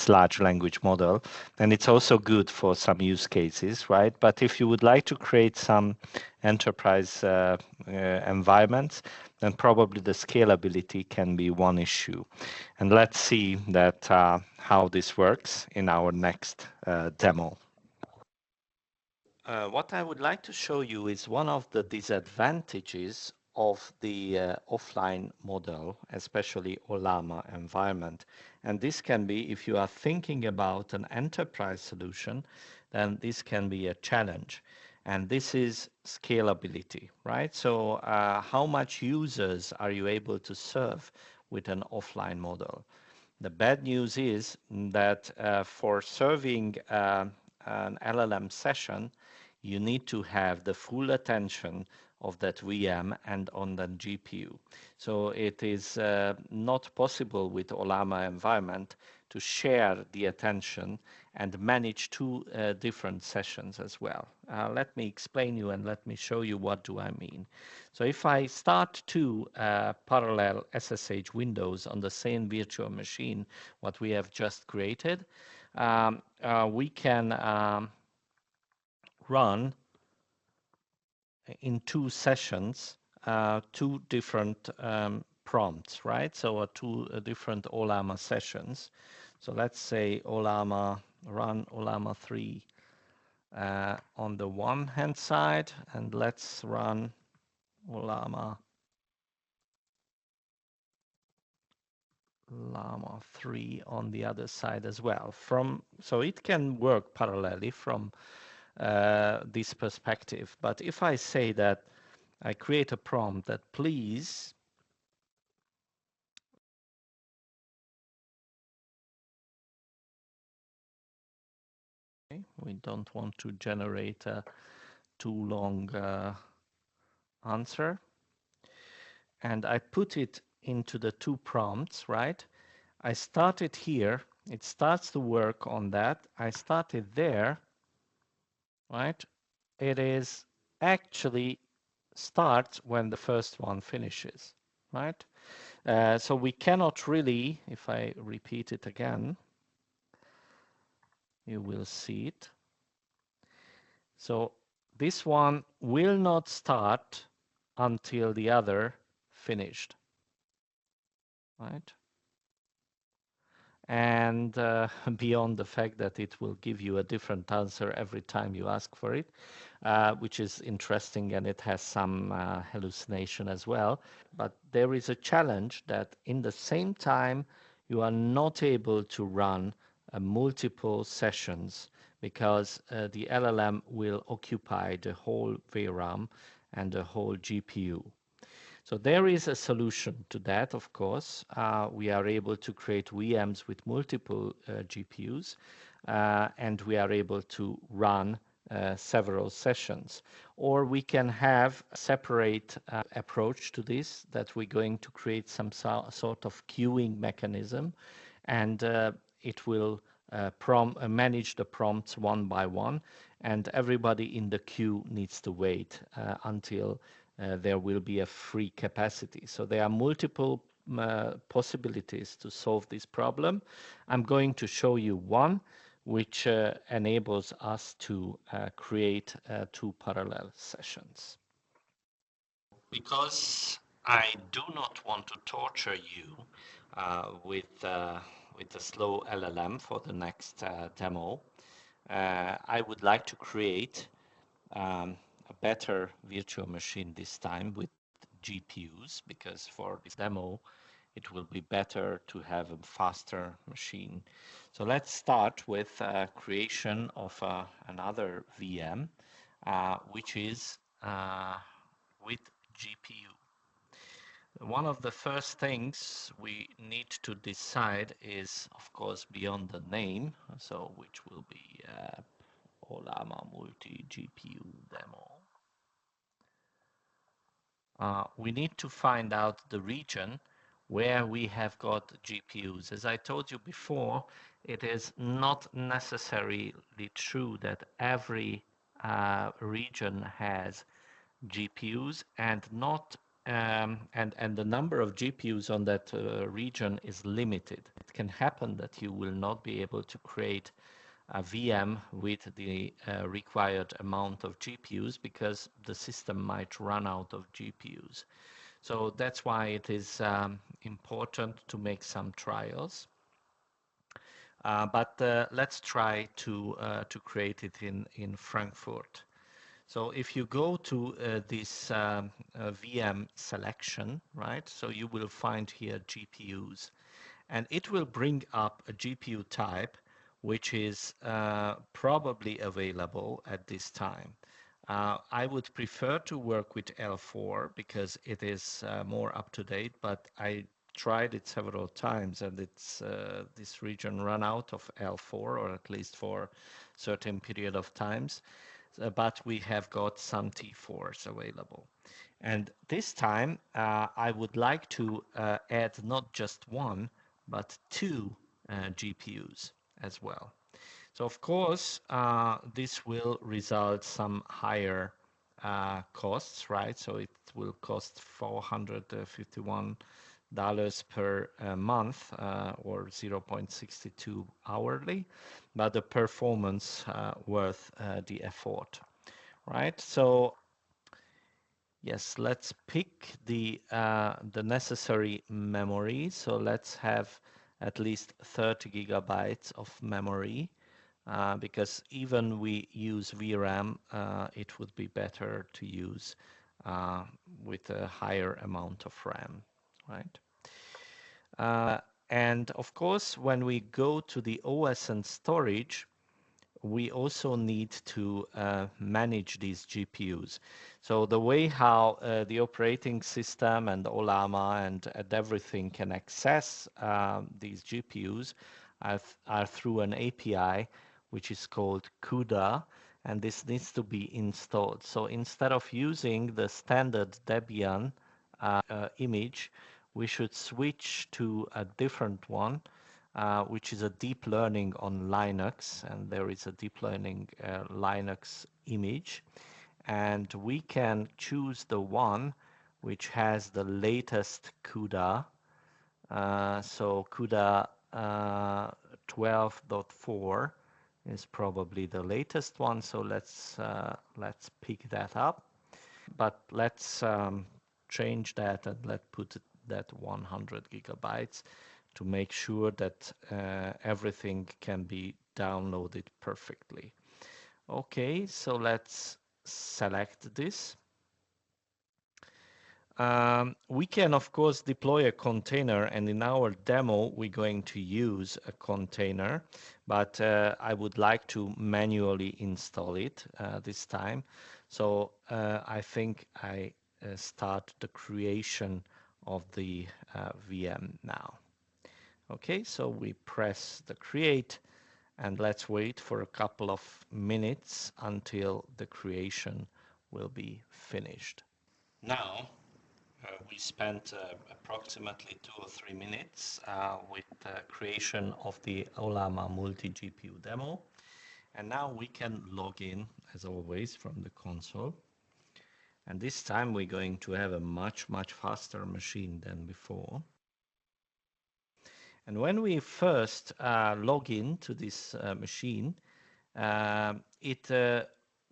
large language model, and it's also good for some use cases, right? But if you would like to create some enterprise environments, then probably the scalability can be one issue. And let's see that how this works in our next demo. What I would like to show you is one of the disadvantages of the offline model, especially Ollama environment. And this can be, if you are thinking about an enterprise solution, then this can be a challenge. And this is scalability, right? So how much users are you able to serve with an offline model? The bad news is that for serving an LLM session, you need to have the full attention of that VM and on the GPU. So it is not possible with Ollama environment to share the attention and manage two different sessions as well. Let me explain you and let me show you what do I mean. So if I start two parallel SSH windows on the same virtual machine, what we have just created, we can run in two sessions, two different prompts, right? So two different Ollama sessions. So let's say Ollama, run Ollama 3 on the one hand side, and let's run Ollama Llama 3 on the other side as well. So it can work parallelly from this perspective. But if I say that I create a prompt that please we don't want to generate a too long answer, and I put it into the two prompts, right? I started here, it starts to work on that. I started there, right? It is actually starts when the first one finishes, right? So we cannot really, if I repeat it again, you will see it. So this one will not start until the other finished, right? And beyond the fact that it will give you a different answer every time you ask for it, which is interesting, and it has some hallucination as well. But there is a challenge that in the same time, you are not able to run multiple sessions because the LLM will occupy the whole VRAM and the whole GPU. So there is a solution to that, of course. We are able to create VMs with multiple GPUs, and we are able to run several sessions. Or we can have a separate approach to this, that we're going to create some sort of queuing mechanism, and it will manage the prompts one by one, and everybody in the queue needs to wait until there will be a free capacity. So there are multiple possibilities to solve this problem. I'm going to show you one which enables us to create two parallel sessions. Because I do not want to torture you with a slow LLM for the next demo, I would like to create a better virtual machine this time with GPUs, because for this demo it will be better to have a faster machine. So let's start with creation of another VM, which is with GPU. One of the first things we need to decide is, of course, beyond the name, so which will be Ollama multi-GPU demo. We need to find out the region where we have got GPUs. As I told you before, it is not necessarily true that every region has GPUs, and not and the number of GPUs on that region is limited. It can happen that you will not be able to create a VM with the required amount of GPUs because the system might run out of GPUs. So that's why it is important to make some trials. But let's try to create it in Frankfurt. So if you go to this VM selection, right, so you will find here GPUs, and it will bring up a GPU type which is probably available at this time. I would prefer to work with L4 because it is more up to date, but I tried it several times and it's this region run out of L4, or at least for certain period of times. But we have got some T4s available. And this time I would like to add not just one, but two GPUs as well. So of course, this will result some higher costs, right? So it will cost $451 per month or 0.62 hourly, but the performance worth the effort, right? So yes, let's pick the necessary memory. So let's have at least 30 gigabytes of memory. Because even we use VRAM, it would be better to use with a higher amount of RAM, right? And of course, when we go to the OS and storage, we also need to manage these GPUs. So the way how the operating system and Ollama and everything can access these GPUs are through an API which is called CUDA, and this needs to be installed. So instead of using the standard Debian image, we should switch to a different one, which is a deep learning on Linux, and there is a deep learning Linux image, and we can choose the one which has the latest CUDA. So CUDA 12.4 is probably the latest one. So let's pick that up, but let's change that and let's put that 100 gigabytes to make sure that everything can be downloaded perfectly. Okay, so let's select this. We can, of course, deploy a container, and in our demo, we're going to use a container, but I would like to manually install it this time. So I think I start the creation of the VM now. Okay, so we press the create, and let's wait for a couple of minutes until the creation will be finished. Now, we spent approximately 2 or 3 minutes with the creation of the Ollama multi-GPU demo. And now we can log in, as always, from the console. And this time we're going to have a much faster machine than before. And when we first log in to this machine, it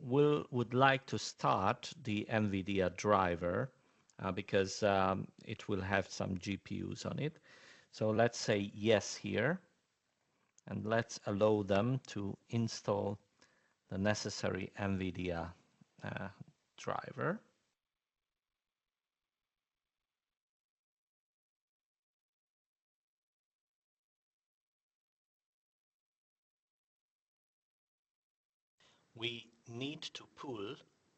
would like to start the NVIDIA driver because it will have some GPUs on it. So let's say yes here, and let's allow them to install the necessary NVIDIA driver. We need to pull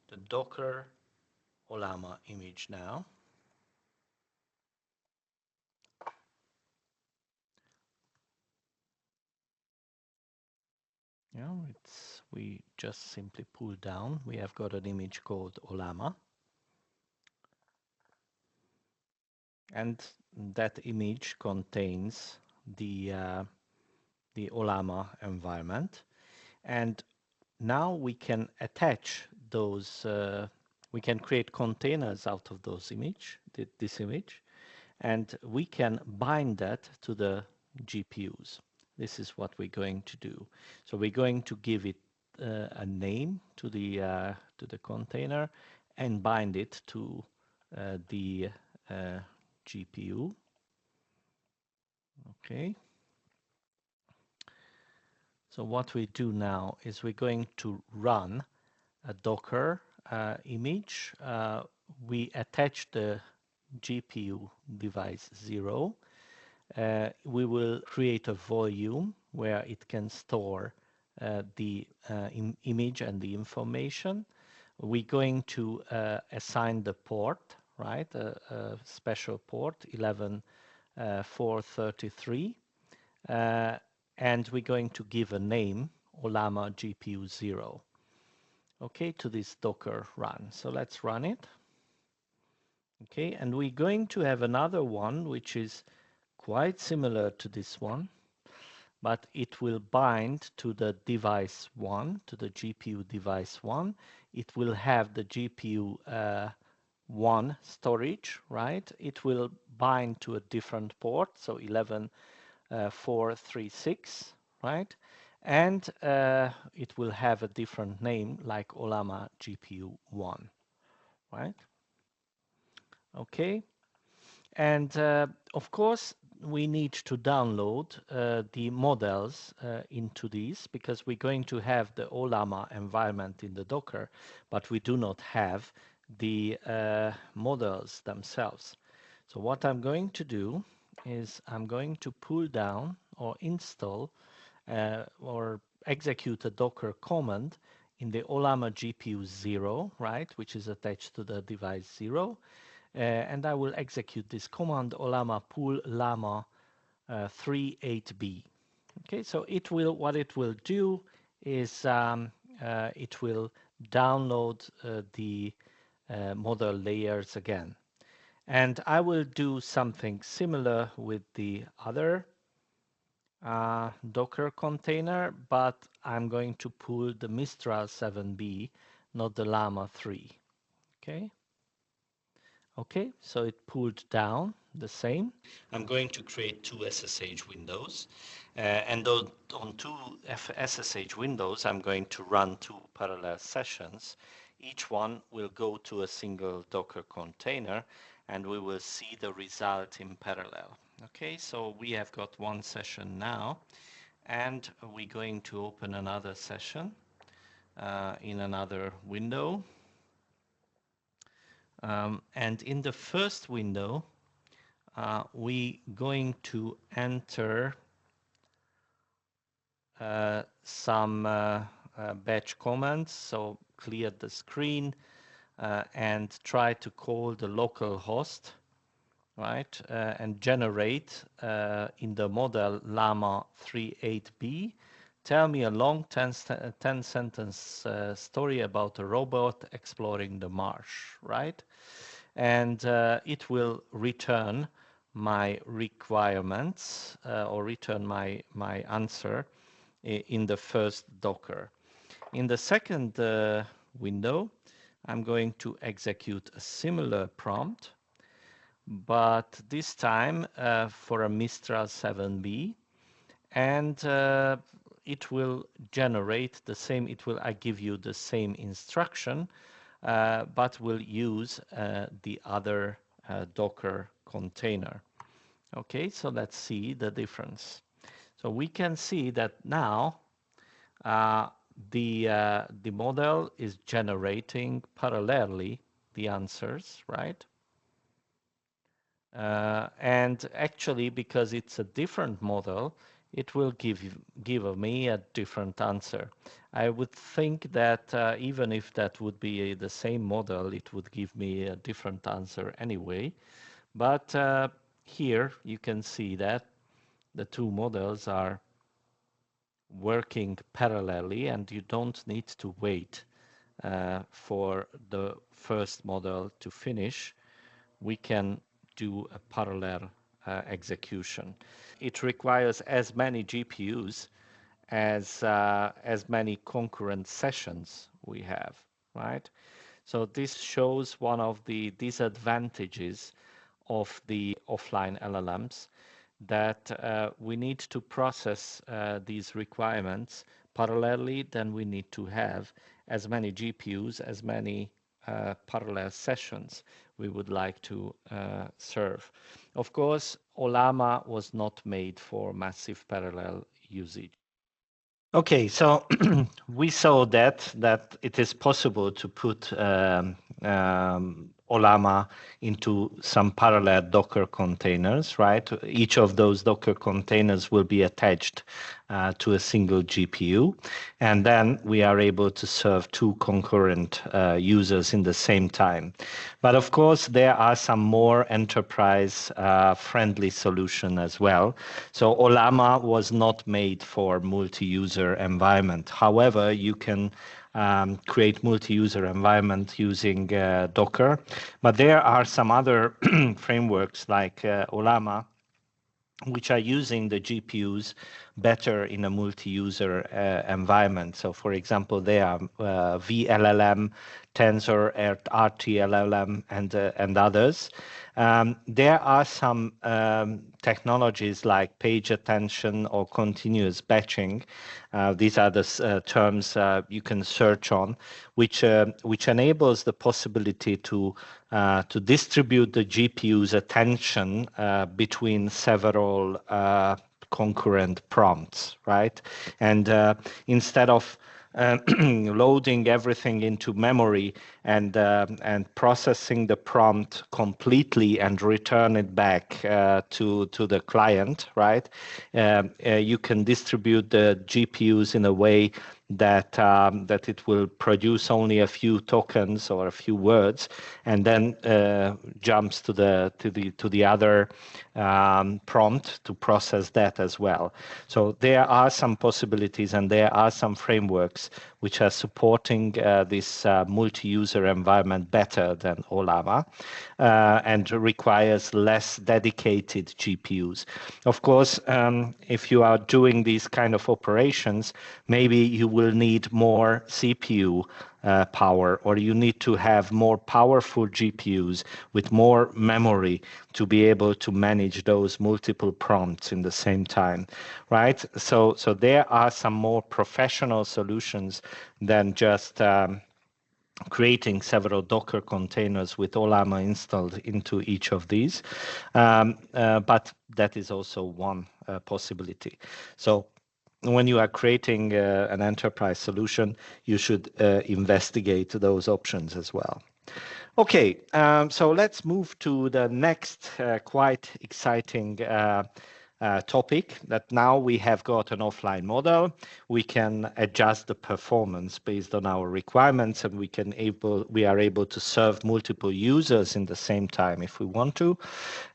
the Docker Ollama image now. Yeah, we just simply pull down. We have got an image called Ollama. And that image contains the Ollama environment. And now we can attach those We can create containers out of those this image, and we can bind that to the GPUs. This is what we're going to do. So we're going to give it a name to the container and bind it to the GPU. Okay. So what we do now is we're going to run a Docker image. We attach the GPU device 0. We will create a volume where it can store the image and the information. We're going to assign the port, right? A special port 11433. And we're going to give a name, Ollama GPU 0, okay, to this Docker run. So let's run it. Okay, and we're going to have another one which is quite similar to this one, but it will bind to the device 1, to the GPU device 1. It will have the GPU 1 storage, right? It will bind to a different port, so 11436, right? And it will have a different name like Ollama GPU 1, right? Okay. And of course, we need to download the models into these because we're going to have the Ollama environment in the Docker, but we do not have the models themselves. So what I'm going to do is I'm going to pull down or install or execute a Docker command in the Ollama GPU 0, right, which is attached to the device 0. And I will execute this command Ollama pull llama 38b. Okay, so it will, what it will do is it will download the model layers again. And I will do something similar with the other Docker container, but I'm going to pull the Mistral 7b, not the Llama 3. Okay. Okay, so it pulled down the same. I'm going to create two SSH windows. And on two SSH windows, I'm going to run two parallel sessions. Each one will go to a single Docker container, and we will see the result in parallel. Okay, so we have got one session now, and we're going to open another session in another window. And in the first window, we going to enter some batch commands. So clear the screen and try to call the local host, right? And generate in the model Llama 38b. Tell me a long 10-sentence story about a robot exploring the marsh, right? And it will return my requirements or return my answer in the first Docker. In the second window, I'm going to execute a similar prompt, but this time for a Mistral 7b, and it will generate the same, I give you the same instruction, but will use the other Docker container. Okay, so let's see the difference. So we can see that now the model is generating parallelly the answers, right? And actually, because it's a different model, it will give me a different answer. I would think that even if that would be the same model, it would give me a different answer anyway. But here you can see that the two models are working parallelly, and you don't need to wait for the first model to finish. We can do a parallel execution. It requires as many GPUs as many concurrent sessions we have, right? So this shows one of the disadvantages of the offline LLMs, that we need to process these requirements parallelly. Then we need to have as many GPUs, as many parallel sessions we would like to serve. Of course, Ollama was not made for massive parallel usage. Okay, so we saw that it is possible to put Ollama into some parallel Docker containers, right? Each of those Docker containers will be attached to a single GPU, and then we are able to serve two concurrent users in the same time. But of course, there are some more enterprise friendly solution as well. So Ollama was not made for multi-user environment. However, you can create multi-user environment using Docker. But there are some other frameworks like Ollama, which are using the GPUs better in a multi-user environment. So, for example, there are VLLM, Tensor, RTLLM, and others. There are some technologies like page attention or continuous batching. These are the terms you can search on, which enables the possibility to distribute the GPU's attention between several concurrent prompts, right? And instead of loading everything into memory and processing the prompt completely and return it back to the client, right? You can distribute the GPUs in a way that it will produce only a few tokens or a few words, and then jumps to the other prompt to process that as well. So there are some possibilities and there are some frameworks which are supporting this multi-user environment better than Ollama, and requires less dedicated GPUs. Of course, if you are doing these kind of operations, maybe you will need more CPU power, or you need to have more powerful GPUs with more memory to be able to manage those multiple prompts in the same time, right? So there are some more professional solutions than just creating several Docker containers with Ollama installed into each of these. But that is also one possibility. So when you are creating an enterprise solution, you should investigate those options as well. Okay, so let's move to the next quite exciting topic, that now we have got an offline model. We can adjust the performance based on our requirements, and we are able to serve multiple users in the same time if we want to.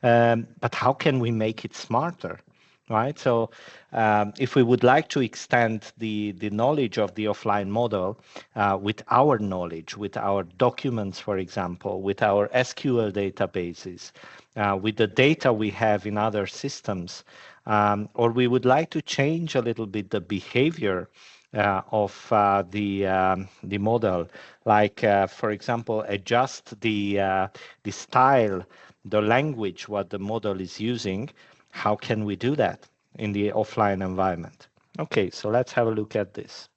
But how can we make it smarter? Right. So if we would like to extend the knowledge of the offline model with our knowledge, with our documents, for example, with our SQL databases, with the data we have in other systems, or we would like to change a little bit the behavior of the model, like for example, adjust the style, the language, what the model is using. How can we do that in the offline environment? Okay, so let's have a look at this.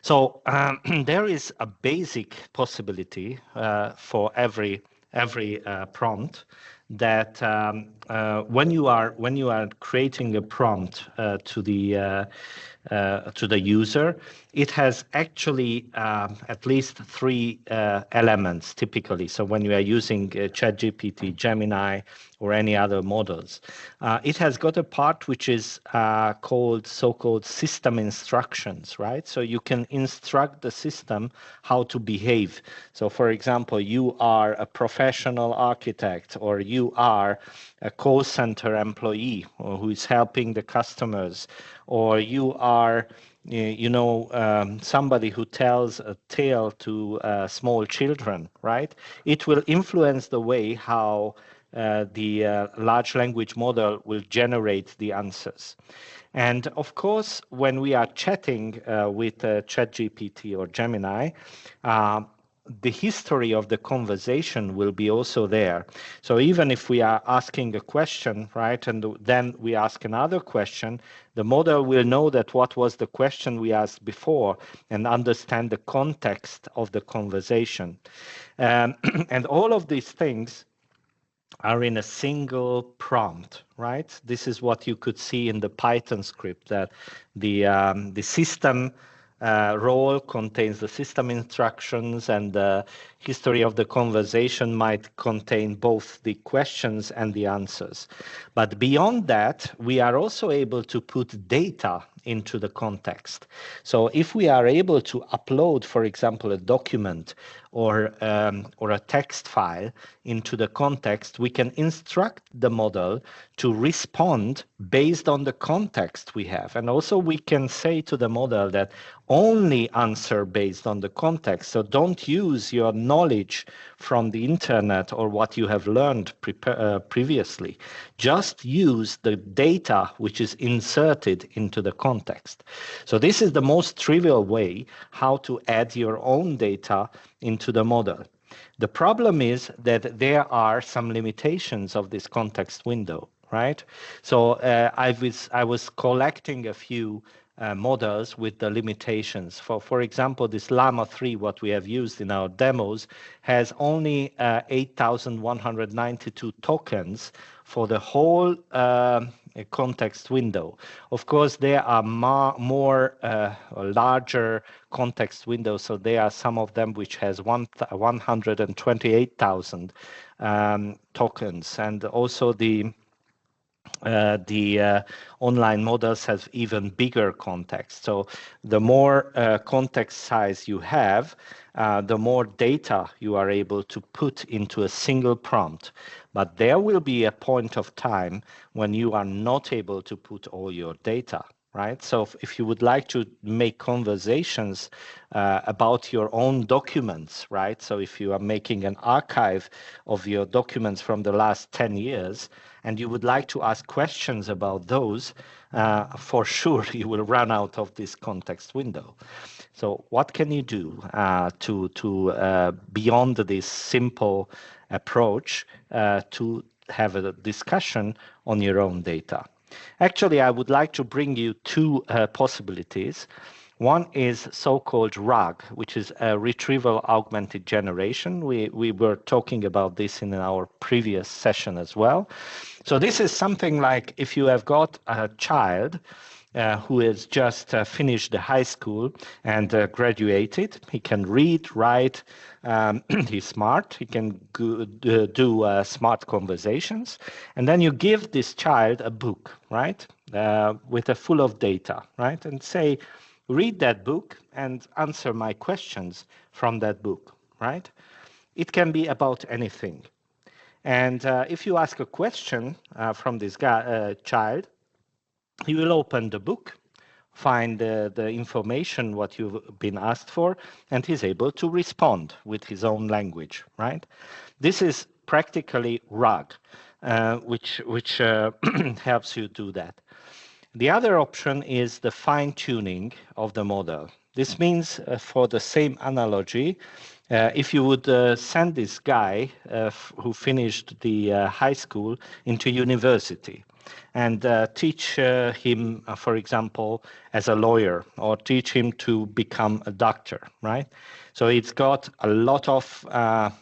So there is a basic possibility for every prompt, that when you are creating a prompt to the user, it has actually at least three elements typically. So when you are using ChatGPT, Gemini, or any other models, it has got a part which is called so-called system instructions, right? So you can instruct the system how to behave. So for example, you are a professional architect, or you are a call center employee who is helping the customers, or you are somebody who tells a tale to small children, right? It will influence the way how the large language model will generate the answers. And of course, when we are chatting with ChatGPT or Gemini, the history of the conversation will be also there. So even if we are asking a question, right, and then we ask another question, the model will know that what was the question we asked before and understand the context of the conversation. And all of these things are in a single prompt, right? This is what you could see in the Python script, that the system role contains the system instructions, and the history of the conversation might contain both the questions and the answers. But beyond that, we are also able to put data into the context. So if we are able to upload, for example, a document or a text file into the context, we can instruct the model to respond based on the context we have. And also we can say to the model that only answer based on the context. So don't use your knowledge from the internet or what you have learned previously. Just use the data which is inserted into the context. So this is the most trivial way how to add your own data into the model. The problem is that there are some limitations of this context window, right? So I was collecting a few models with the limitations. For example, this Llama 3, what we have used in our demos, has only 8,192 tokens for the whole context window. Of course, there are more larger context windows, so there are some of them which has 128,000 tokens, and also the online models have even bigger context. So the more context size you have, the more data you are able to put into a single prompt. But there will be a point of time when you are not able to put all your data, right? So if you would like to make conversations about your own documents, right? So if you are making an archive of your documents from the last 10 years, and you would like to ask questions about those, for sure you will run out of this context window. So what can you do to beyond this simple approach to have a discussion on your own data? Actually, I would like to bring you two possibilities. One is so-called RAG, which is a Retrieval Augmented Generation. We were talking about this in our previous session as well. So this is something like if you have got a child who has just finished the high school and graduated. He can read, write, he's smart, he can do smart conversations. And then you give this child a book, right, with a full of data, right, and say, read that book and answer my questions from that book, right? It can be about anything. And if you ask a question from this child, he will open the book, find the information what you've been asked for, and he's able to respond with his own language, right? This is practically RAG, which helps you do that. The other option is the fine-tuning of the model. This means, for the same analogy, if you would send this guy who finished the high school into university and teach him, for example, as a lawyer, or teach him to become a doctor, right? So it's got a lot of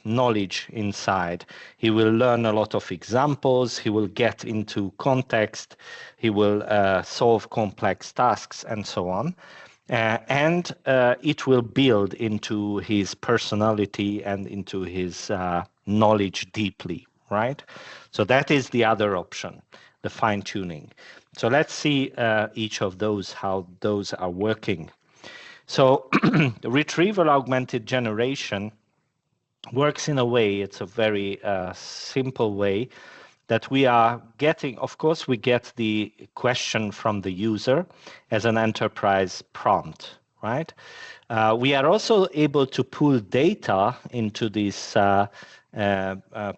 knowledge inside. He will learn a lot of examples, he will get into context, he will solve complex tasks and so on. And it will build into his personality and into his knowledge deeply, right? So that is the other option, the fine-tuning. So let's see each of those, how those are working. So the Retrieval Augmented Generation works in a way, it's a very simple way, that we are getting, of course, we get the question from the user as an enterprise prompt, right? We are also able to pull data into this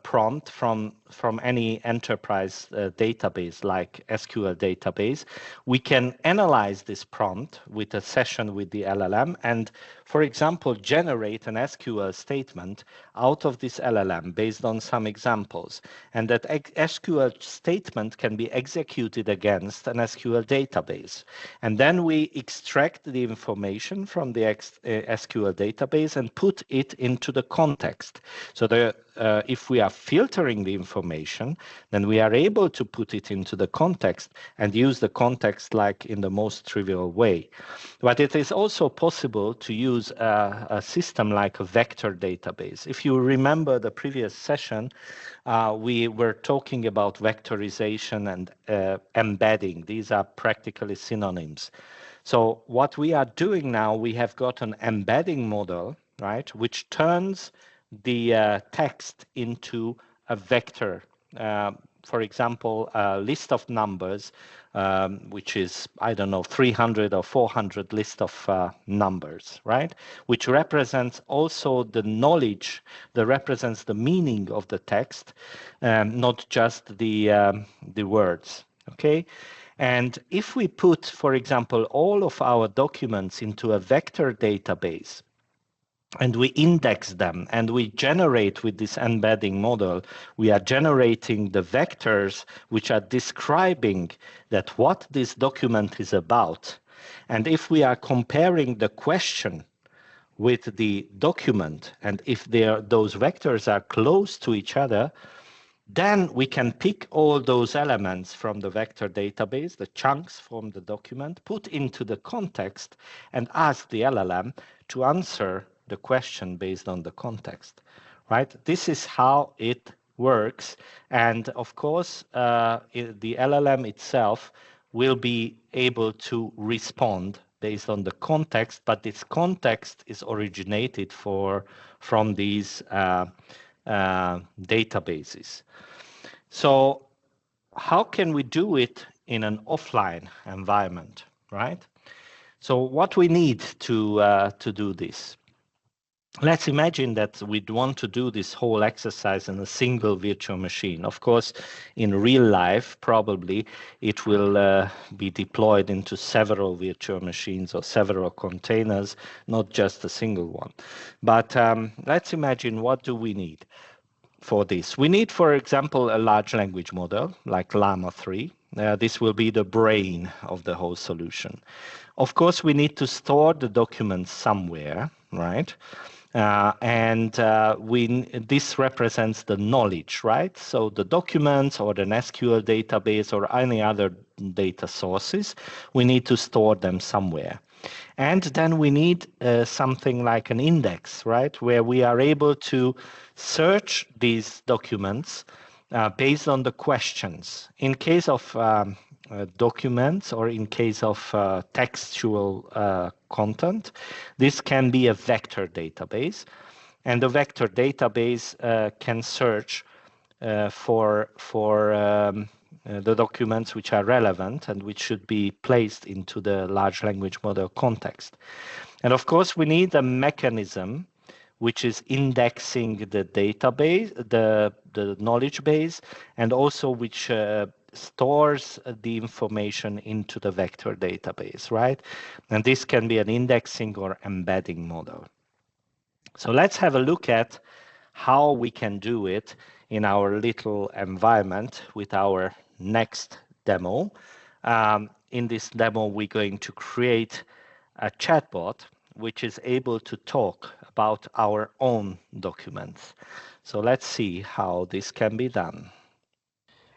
prompt from from any enterprise database like SQL database, we can analyze this prompt with a session with the LLM and, for example, generate an SQL statement out of this LLM based on some examples. And that SQL statement can be executed against an SQL database. And then we extract the information from the SQL database and put it into the context. So if we are filtering the information, then we are able to put it into the context and use the context like in the most trivial way. But it is also possible to use a system like a vector database. If you remember the previous session, we were talking about vectorization and embedding. These are practically synonyms. So what we are doing now, we have got an embedding model, right, which turns the text into a vector. For example, a list of numbers, which is, I don't know, 300 or 400 list of numbers, right? Which represents also the knowledge, that represents the meaning of the text, not just the words, okay? And if we put, for example, all of our documents into a vector database, and we index them and we generate with this embedding model, we are generating the vectors which are describing that what this document is about. And if we are comparing the question with the document, and if those vectors are close to each other, then we can pick all those elements from the vector database, the chunks from the document, put into the context and ask the LLM to answer the question based on the context, right? This is how it works. And of course, the LLM itself will be able to respond based on the context, but this context is originated from these databases. So how can we do it in an offline environment, right? So what we need to do this? Let's imagine that we'd want to do this whole exercise in a single virtual machine. Of course, in real life, probably it will be deployed into several virtual machines or several containers, not just a single one. But let's imagine, what do we need for this? We need, for example, a large language model like Llama 3. This will be the brain of the whole solution. Of course, we need to store the documents somewhere, right? This represents the knowledge, right? So the documents or an SQL database or any other data sources, we need to store them somewhere. And then we need something like an index, right? Where we are able to search these documents based on the questions. In case of documents or in case of textual content, this can be a vector database. And the vector database can search for the documents which are relevant and which should be placed into the large language model context. And of course, we need a mechanism which is indexing the database, the knowledge base, and also which stores the information into the vector database, right? And this can be an indexing or embedding model. So let's have a look at how we can do it in our little environment with our next demo. In this demo, we're going to create a chatbot which is able to talk about our own documents. So let's see how this can be done.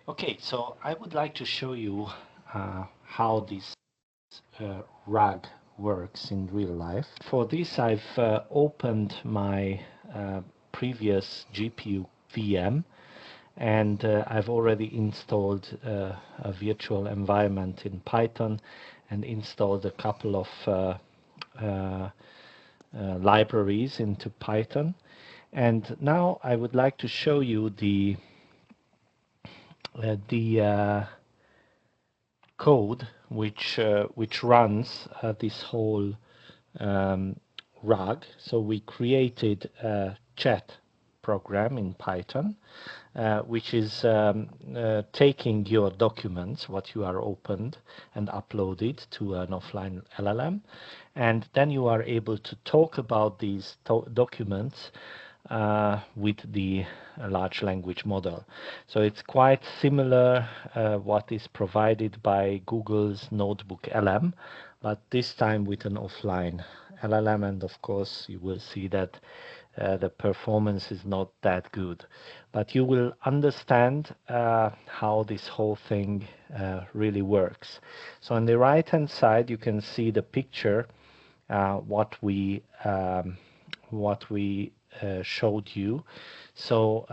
Okay, so I would like to show you how this RAG works in real life. For this, I've opened my previous GPU VM, and I've already installed a virtual environment in Python and installed a couple of libraries into Python. And now I would like to show you the code which runs this whole RAG. So we created a chat program in Python, which is taking your documents, what you are opened and uploaded to an offline LLM, and then you are able to talk about these documents with the large language model. So it's quite similar what is provided by Google's Notebook LM, but this time with an offline LLM, and of course you will see that the performance is not that good. But you will understand how this whole thing really works. So on the right hand side you can see the picture what we showed you. So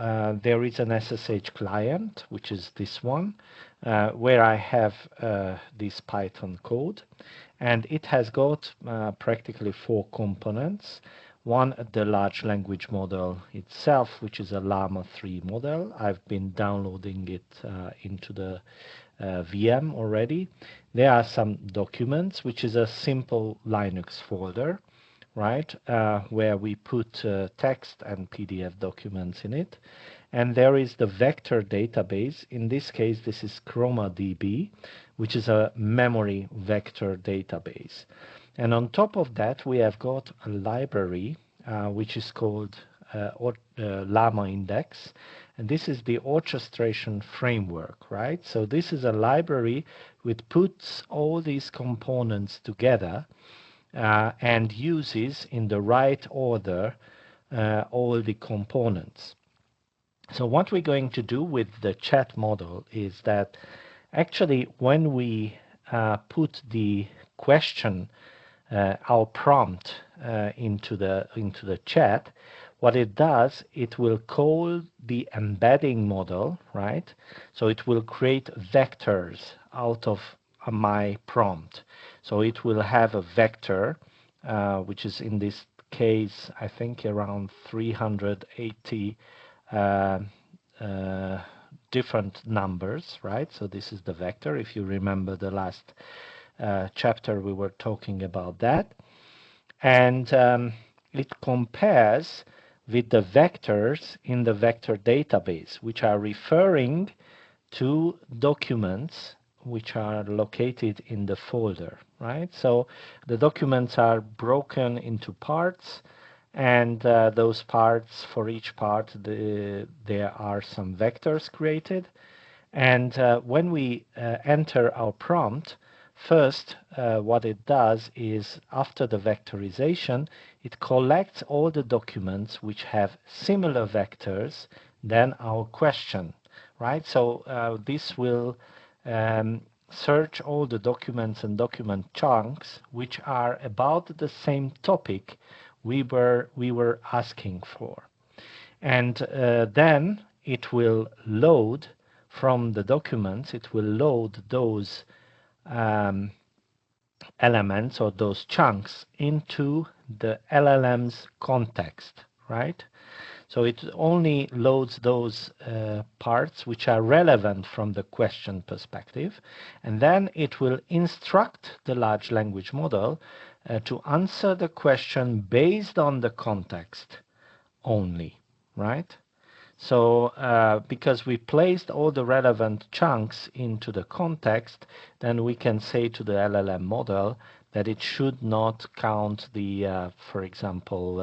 there is an SSH client, which is this one, where I have this Python code, and it has got practically 4 components. One, the large language model itself, which is a Llama 3 model. I've been downloading it into the VM already. There are some documents, which is a simple Linux folder, right, where we put text and PDF documents in it. And there is the vector database. In this case, this is ChromaDB, which is a memory vector database. And on top of that, we have got a library, which is called Llama Index. And this is the orchestration framework, right? So this is a library which puts all these components together and uses in the right order all the components. So what we're going to do with the chat model is that actually when we put the question, our prompt into the chat, what it does, it will call the embedding model, right? So it will create vectors out of my prompt. So it will have a vector, which is in this case, I think around 380 different numbers, right? So this is the vector. If you remember the last chapter, we were talking about that. And it compares with the vectors in the vector database, which are referring to documents which are located in the folder, right? So the documents are broken into parts, and those parts, for each part, there are some vectors created. And when we enter our prompt, first, what it does is, after the vectorization, it collects all the documents which have similar vectors than our question, right? So this will search all the documents and document chunks which are about the same topic we were asking for. And then it will load from the documents, it will load those elements or those chunks into the LLM's context, right? So it only loads those parts which are relevant from the question perspective, and then it will instruct the large language model to answer the question based on the context only, right? So because we placed all the relevant chunks into the context, then we can say to the LLM model that it should not count the, for example,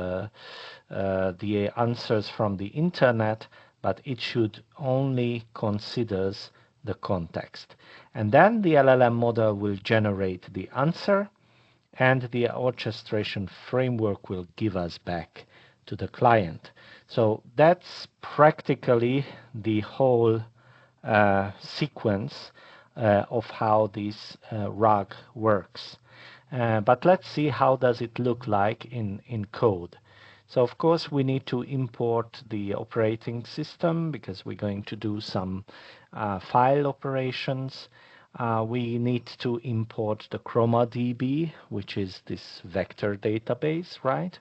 the answers from the internet, but it should only considers the context. And then the LLM model will generate the answer, and the orchestration framework will give us back to the client. So that's practically the whole sequence of how this RAG works. But let's see how does it look like in code. So of course we need to import the operating system because we're going to do some file operations. We need to import the ChromaDB, which is this vector database, right?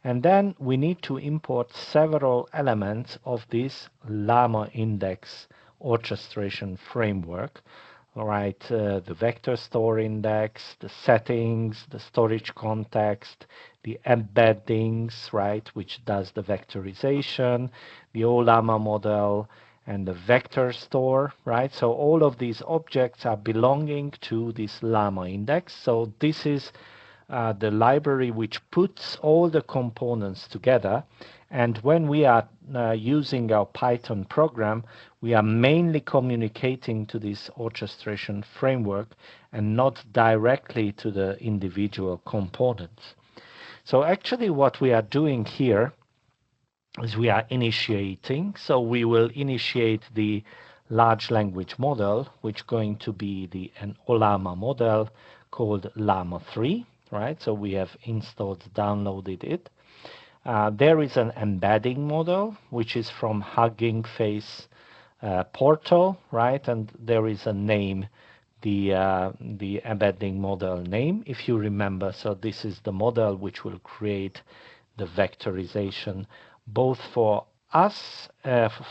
And then we need to import several elements of this Llama Index orchestration framework, right? The vector store index, the settings, the storage context, the embeddings, right, which does the vectorization, the Ollama model, and the vector store, right? So all of these objects are belonging to this Llama index. So this is the library which puts all the components together. And when we are using our Python program, we are mainly communicating to this orchestration framework and not directly to the individual components. So actually what we are doing here is we are initiating. So we will initiate the large language model, which is going to be an Ollama model called Llama 3, right? So we have installed, downloaded it. There is an embedding model, which is from Hugging Face portal, right? And there is a name, the embedding model name, if you remember. So this is the model which will create the vectorization both for us,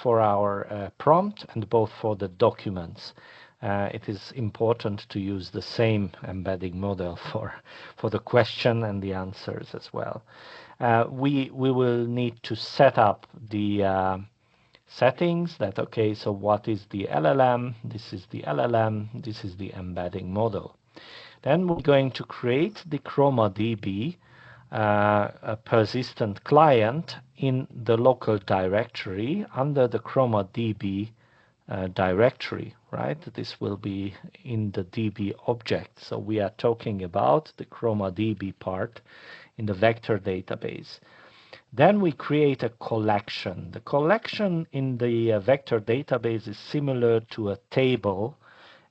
for our prompt, and both for the documents. It is important to use the same embedding model for the question and the answers as well. We will need to set up the settings that, okay, so what is the LLM? This is the LLM. This is the embedding model. Then we're going to create the ChromaDB, a persistent client in the local directory under the ChromaDB directory, right? This will be in the DB object. So we are talking about the ChromaDB part in the vector database. Then we create a collection. The collection in the vector database is similar to a table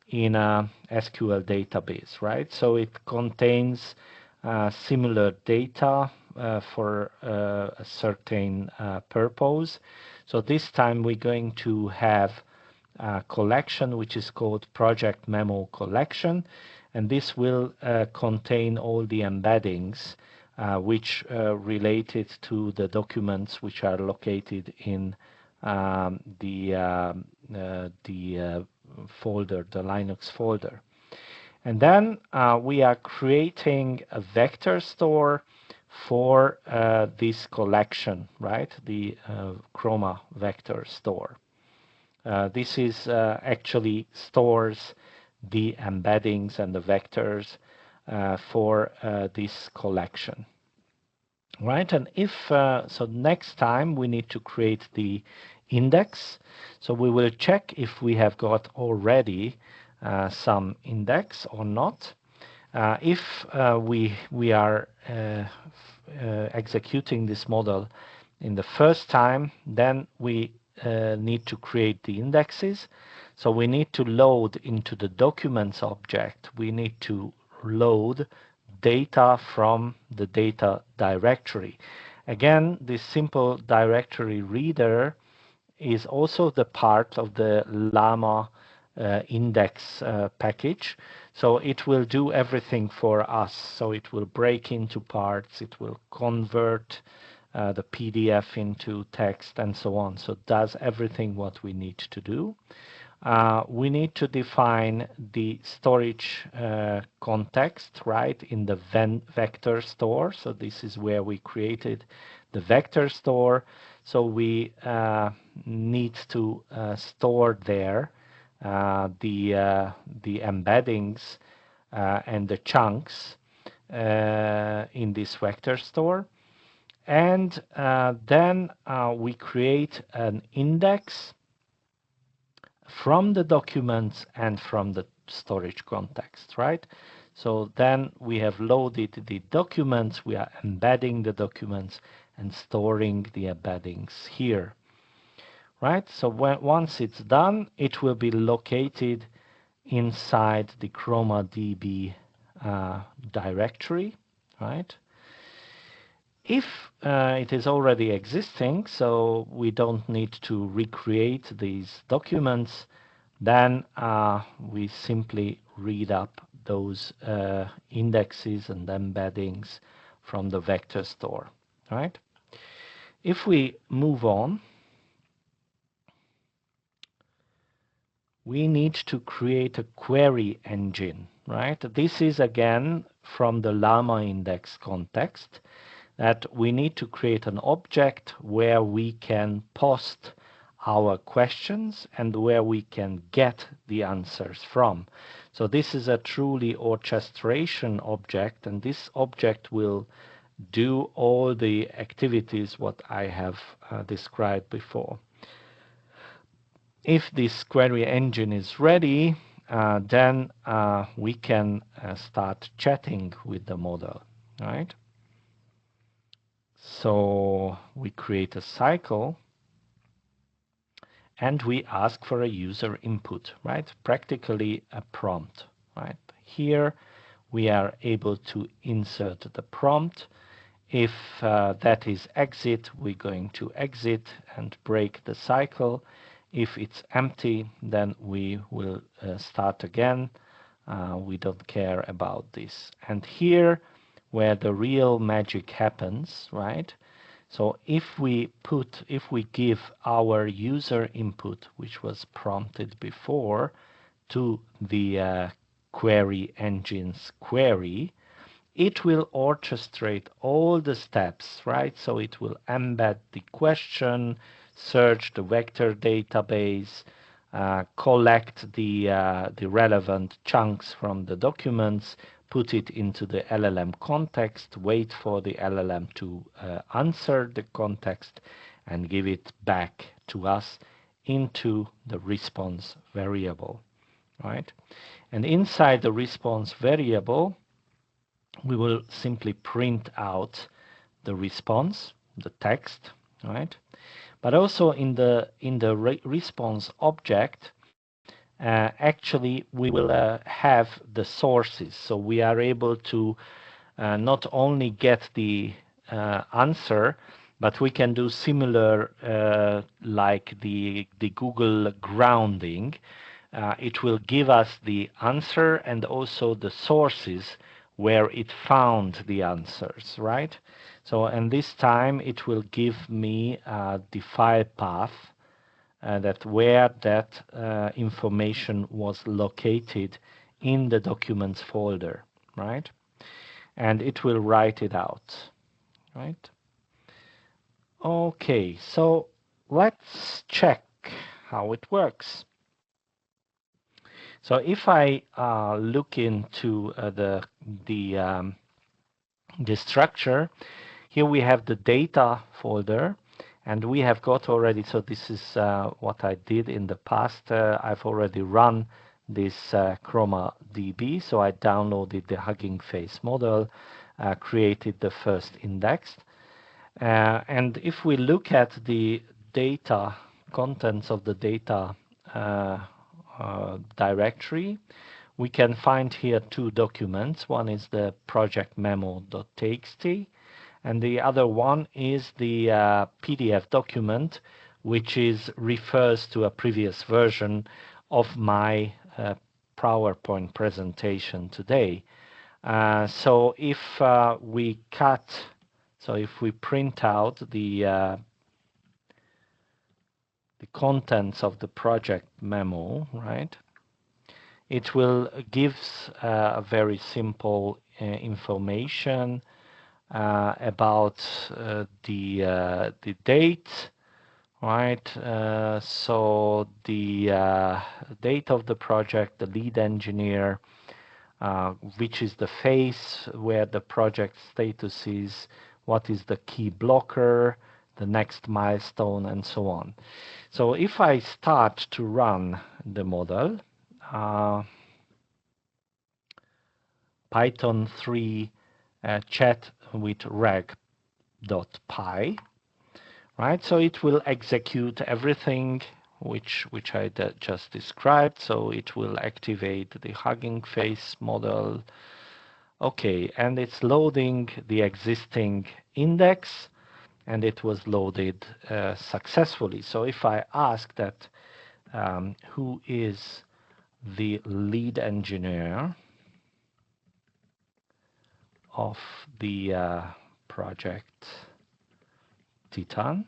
in a SQL database, right? So it contains similar data for a certain purpose. So this time we're going to have a collection which is called project memo collection, and this will contain all the embeddings which related to the documents which are located in the folder, the Linux folder. And then we are creating a vector store for this collection, right? The Chroma vector store. This is actually stores the embeddings and the vectors for this collection. Right, and if so, next time we need to create the index. So we will check if we have got already some index or not. If we are executing this model in the first time, then we need to create the indexes. So we need to load into the documents object. We need to load data from the data directory. Again, this simple directory reader is also the part of the Llama index package. So it will do everything for us. So it will break into parts, it will convert the PDF into text and so on. So it does everything what we need to do. We need to define the storage context, right, in the vector store. So this is where we created the vector store. So we need to store there the embeddings and the chunks in this vector store. And then we create an index from the documents and from the storage context, right? So then we have loaded the documents, we are embedding the documents and storing the embeddings here, right? So once it's done, it will be located inside the ChromaDB directory, right? If it is already existing, so we don't need to recreate these documents, then we simply read up those indexes and embeddings from the vector store, right? If we move on, we need to create a query engine, right? This is again from the Llama index context, that we need to create an object where we can post our questions and where we can get the answers from. So this is a truly orchestration object, and this object will do all the activities what I have described before. If this query engine is ready, then we can start chatting with the model, right? So we create a cycle and we ask for a user input, right? Practically a prompt, right? Here we are able to insert the prompt. If that is exit, we're going to exit and break the cycle. If it's empty, then we will start again. We don't care about this. And here where the real magic happens, right? So if we give our user input, which was prompted before, to the query engine's query, it will orchestrate all the steps, right? So it will embed the question, search the vector database, collect the relevant chunks from the documents, put it into the LLM context, wait for the LLM to answer the context, and give it back to us into the response variable, right? And inside the response variable, we will simply print out the response, the text, right? But also in the response object, actually we will have the sources. So we are able to not only get the answer, but we can do similar like the Google grounding. It will give us the answer and also the sources where it found the answers, right? So, and this time it will give me the file path that where that information was located in the documents folder, right? And it will write it out, right? Okay, so let's check how it works. So if I look into the structure, here we have the data folder, and we have got already. So this is what I did in the past. I've already run this Chroma DB. So I downloaded the Hugging Face model, created the first index, and if we look at the data contents of the data directory, we can find here two documents. One is the project memo.txt, and the other one is the PDF document, which refers to a previous version of my PowerPoint presentation today. So if we print out the contents of the project memo, right? It will give a very simple information about the date, right? So the date of the project, the lead engineer, which is the phase where the project status is, what is the key blocker, the next milestone, and so on. So if I start to run the model, Python 3 chat with reg.py, right? So it will execute everything which I just described. So it will activate the Hugging Face model. Okay, and it's loading the existing index, and it was loaded successfully. So if I ask that who is the lead engineer of the project Titan,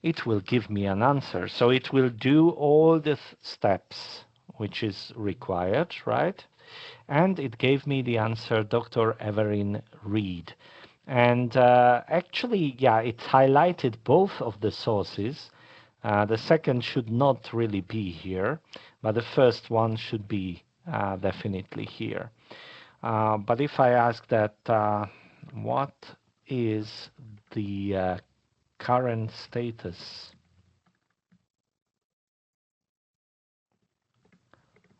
it will give me an answer. So it will do all the steps which is required, right? And it gave me the answer, Dr. Evelyn Reed. And actually, yeah, it highlighted both of the sources. The second should not really be here, but the first one should be definitely here. But if I ask that, what is the current status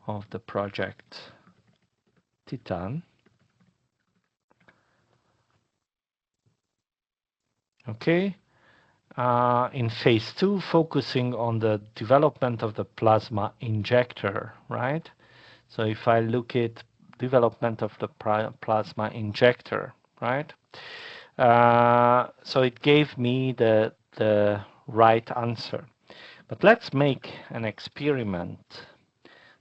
of the project Titan? Okay, in phase 2, focusing on the development of the plasma injector, right? So if I look at development of the plasma injector, right? So it gave me the right answer. But let's make an experiment.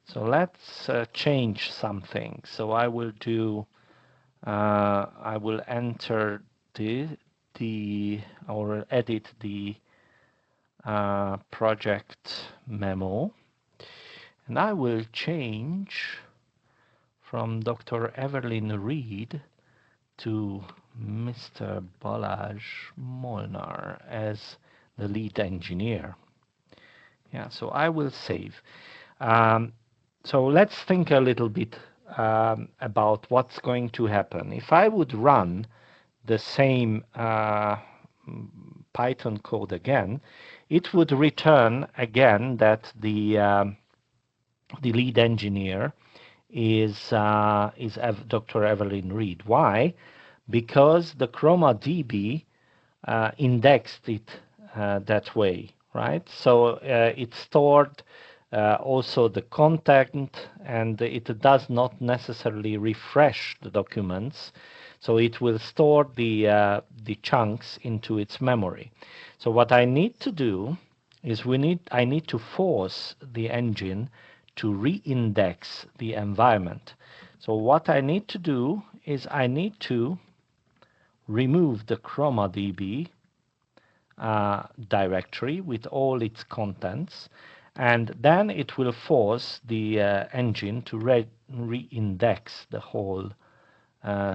So let's change something. So I will do, I will enter or edit the project memo, and I will change from Dr. Evelyn Reed to Mr. Balázs Molnár as the lead engineer. Yeah, so I will save. So let's think a little bit about what's going to happen. If I would run the same Python code again, it would return again that the lead engineer is Dr. Evelyn Reed. Why? Because the ChromaDB indexed it that way, right? So it stored also the content, and it does not necessarily refresh the documents. So it will store the chunks into its memory. So what I need to do is I need to force the engine to re-index the environment. So what I need to do is I need to remove the ChromaDB directory with all its contents, and then it will force the engine to re-index the whole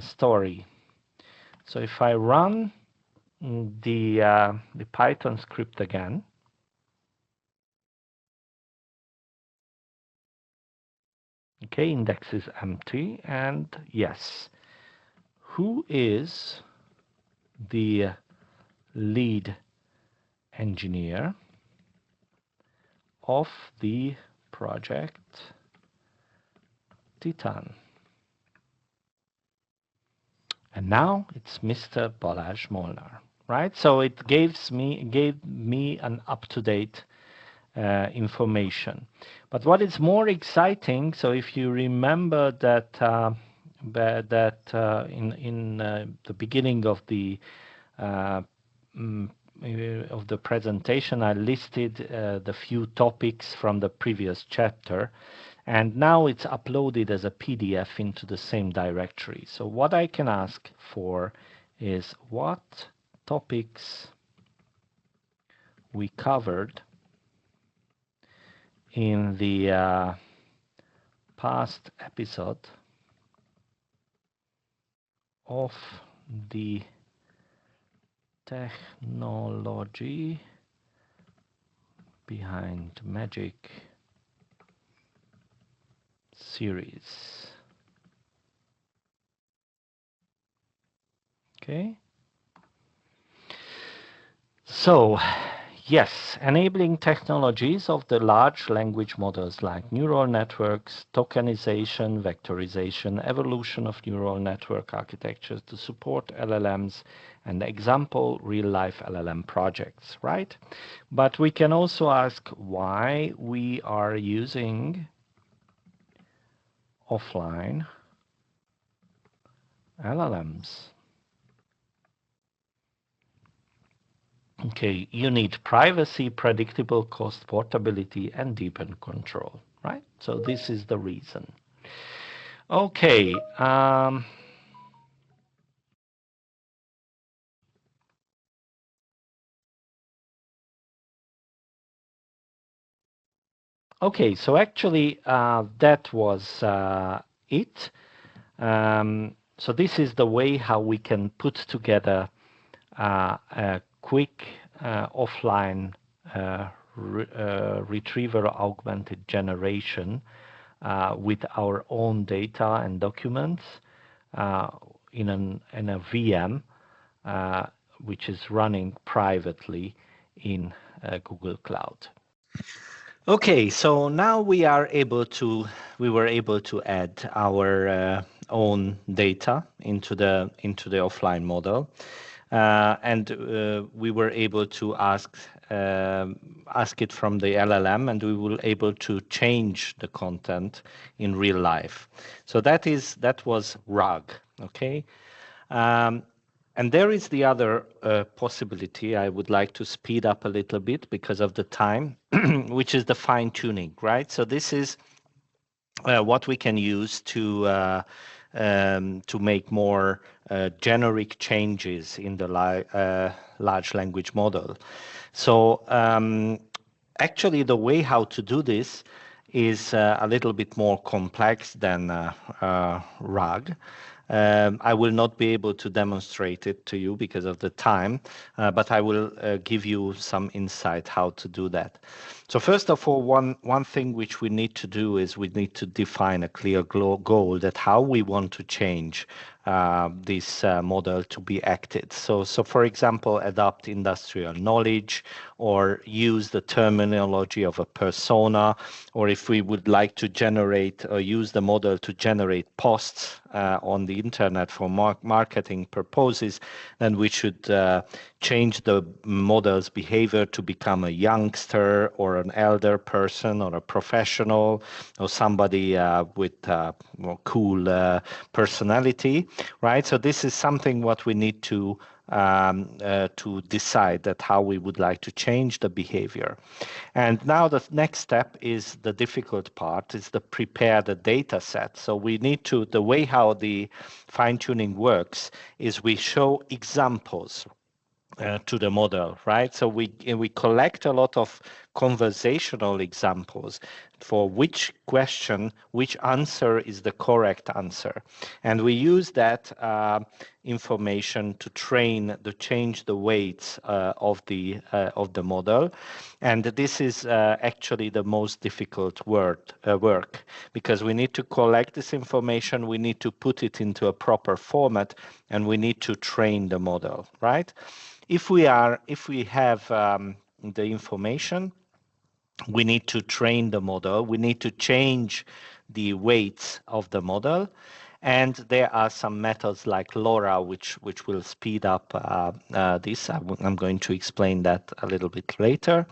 story. So if I run the Python script again, okay, index is empty, and yes, who is the lead engineer of the project Titan? And now it's Mr. Balázs Molnár, right? So it gave me an up-to-date information. But what is more exciting, so if you remember that in the beginning of the presentation, I listed the few topics from the previous chapter, and now it's uploaded as a PDF into the same directory. So what I can ask for is what topics we covered in the past episode of the technology behind magic series. Okay. So, yes, enabling technologies of the large language models like neural networks, tokenization, vectorization, evolution of neural network architectures to support LLMs, and example real-life LLM projects, right? But we can also ask why we are using offline LLMs. Okay, you need privacy, predictable cost, portability, and deepened control, right? So this is the reason. Okay. Okay, so actually that was it. So this is the way how we can put together a quick offline retrieval augmented generation with our own data and documents in a VM which is running privately in Google Cloud. Okay, so now we were able to add our own data into the offline model, and we were able to ask it from the LLM, and we were able to change the content in real life. So that was RAG. Okay. And there is the other possibility. I would like to speed up a little bit because of the time, which is the fine tuning, right? So this is what we can use to make more generic changes in the large language model. So actually, the way how to do this is a little bit more complex than RAG. I will not be able to demonstrate it to you because of the time, but I will give you some insight how to do that. So first of all, one thing which we need to do is we need to define a clear goal that how we want to change this model to be acted. So for example, adopt industrial knowledge or use the terminology of a persona, or if we would like to generate or use the model to generate posts on the internet for marketing purposes, then we should change the model's behavior to become a youngster or an elder person or a professional or somebody with more cool personality, right? So this is something what we need to decide that how we would like to change the behavior. And now the next step is the difficult part, is to prepare the data set. So we need to, the way how the fine tuning works is we show examples to the model, right? So we collect a lot of conversational examples for which question, which answer is the correct answer, and we use that information to change the weights of the model, and this is actually the most difficult work because we need to collect this information, we need to put it into a proper format, and we need to train the model, right? If we have the information, we need to train the model. We need to change the weights of the model, and there are some methods like LoRa which will speed up this. I'm going to explain that a little bit later.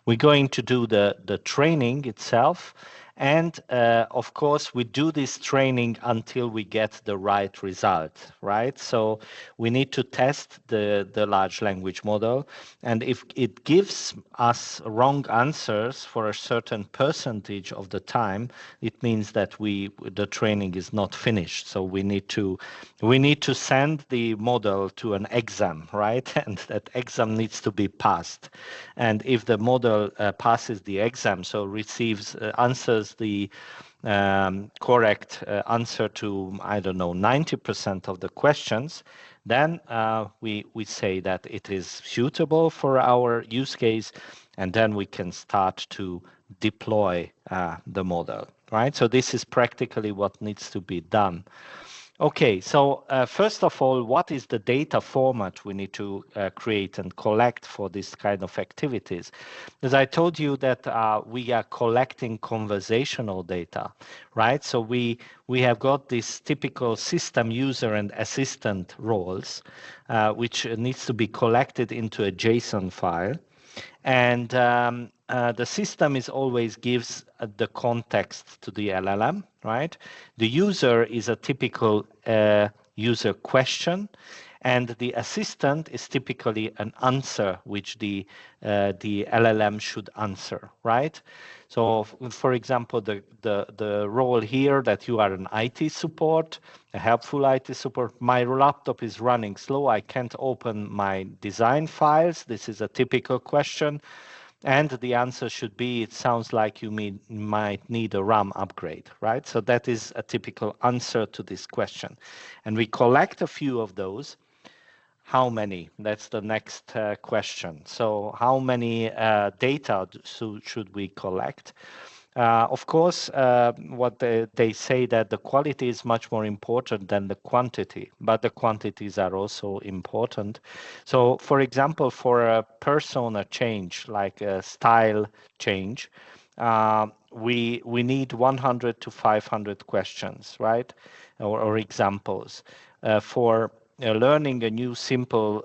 We're going to do the training itself. And of course, we do this training until we get the right result, right? So we need to test the large language model. And if it gives us wrong answers for a certain percentage of the time, it means that the training is not finished. So we need to send the model to an exam, right? And that exam needs to be passed. And if the model passes the exam, so receives answers the correct answer to, I don't know, 90% of the questions, then we say that it is suitable for our use case, and then we can start to deploy the model, right? So this is practically what needs to be done. Okay, so first of all, what is the data format we need to create and collect for this kind of activities? As I told you that we are collecting conversational data, right? So we have got this typical system user and assistant roles, which needs to be collected into a JSON file. And the system always gives the context to the LLM, right? The user is a typical user question, and the assistant is typically an answer which the LLM should answer, right? So, for example, the role here that you are an IT support, a helpful IT support. My laptop is running slow. I can't open my design files. This is a typical question. And the answer should be, it sounds like you might need a RAM upgrade, right? So that is a typical answer to this question. And we collect a few of those. How many? That's the next question. So how many data should we collect? Of course, what they say that the quality is much more important than the quantity, but the quantities are also important. So, for example, for a persona change, like a style change, we need 100 to 500 questions, right, or examples. For learning a new simple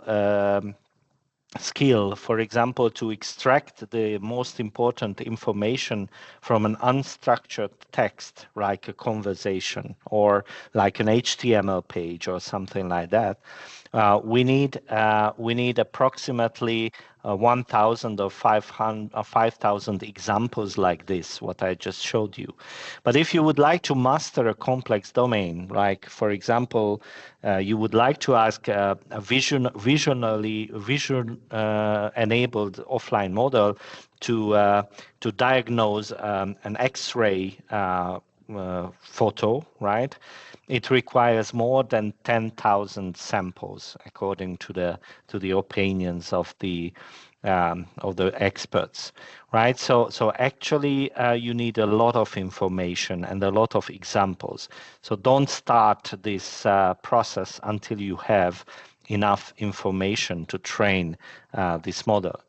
skill, for example, to extract the most important information from an unstructured text, like a conversation or like an HTML page or something like that, we need approximately 1,000 or 5,000 examples like this, what I just showed you. But if you would like to master a complex domain, like for example, you would like to ask a vision enabled offline model to diagnose an X-ray photo, right? It requires more than 10,000 samples, according to the opinions of the experts, right? So actually, you need a lot of information and a lot of examples. So don't start this process until you have enough information to train this model.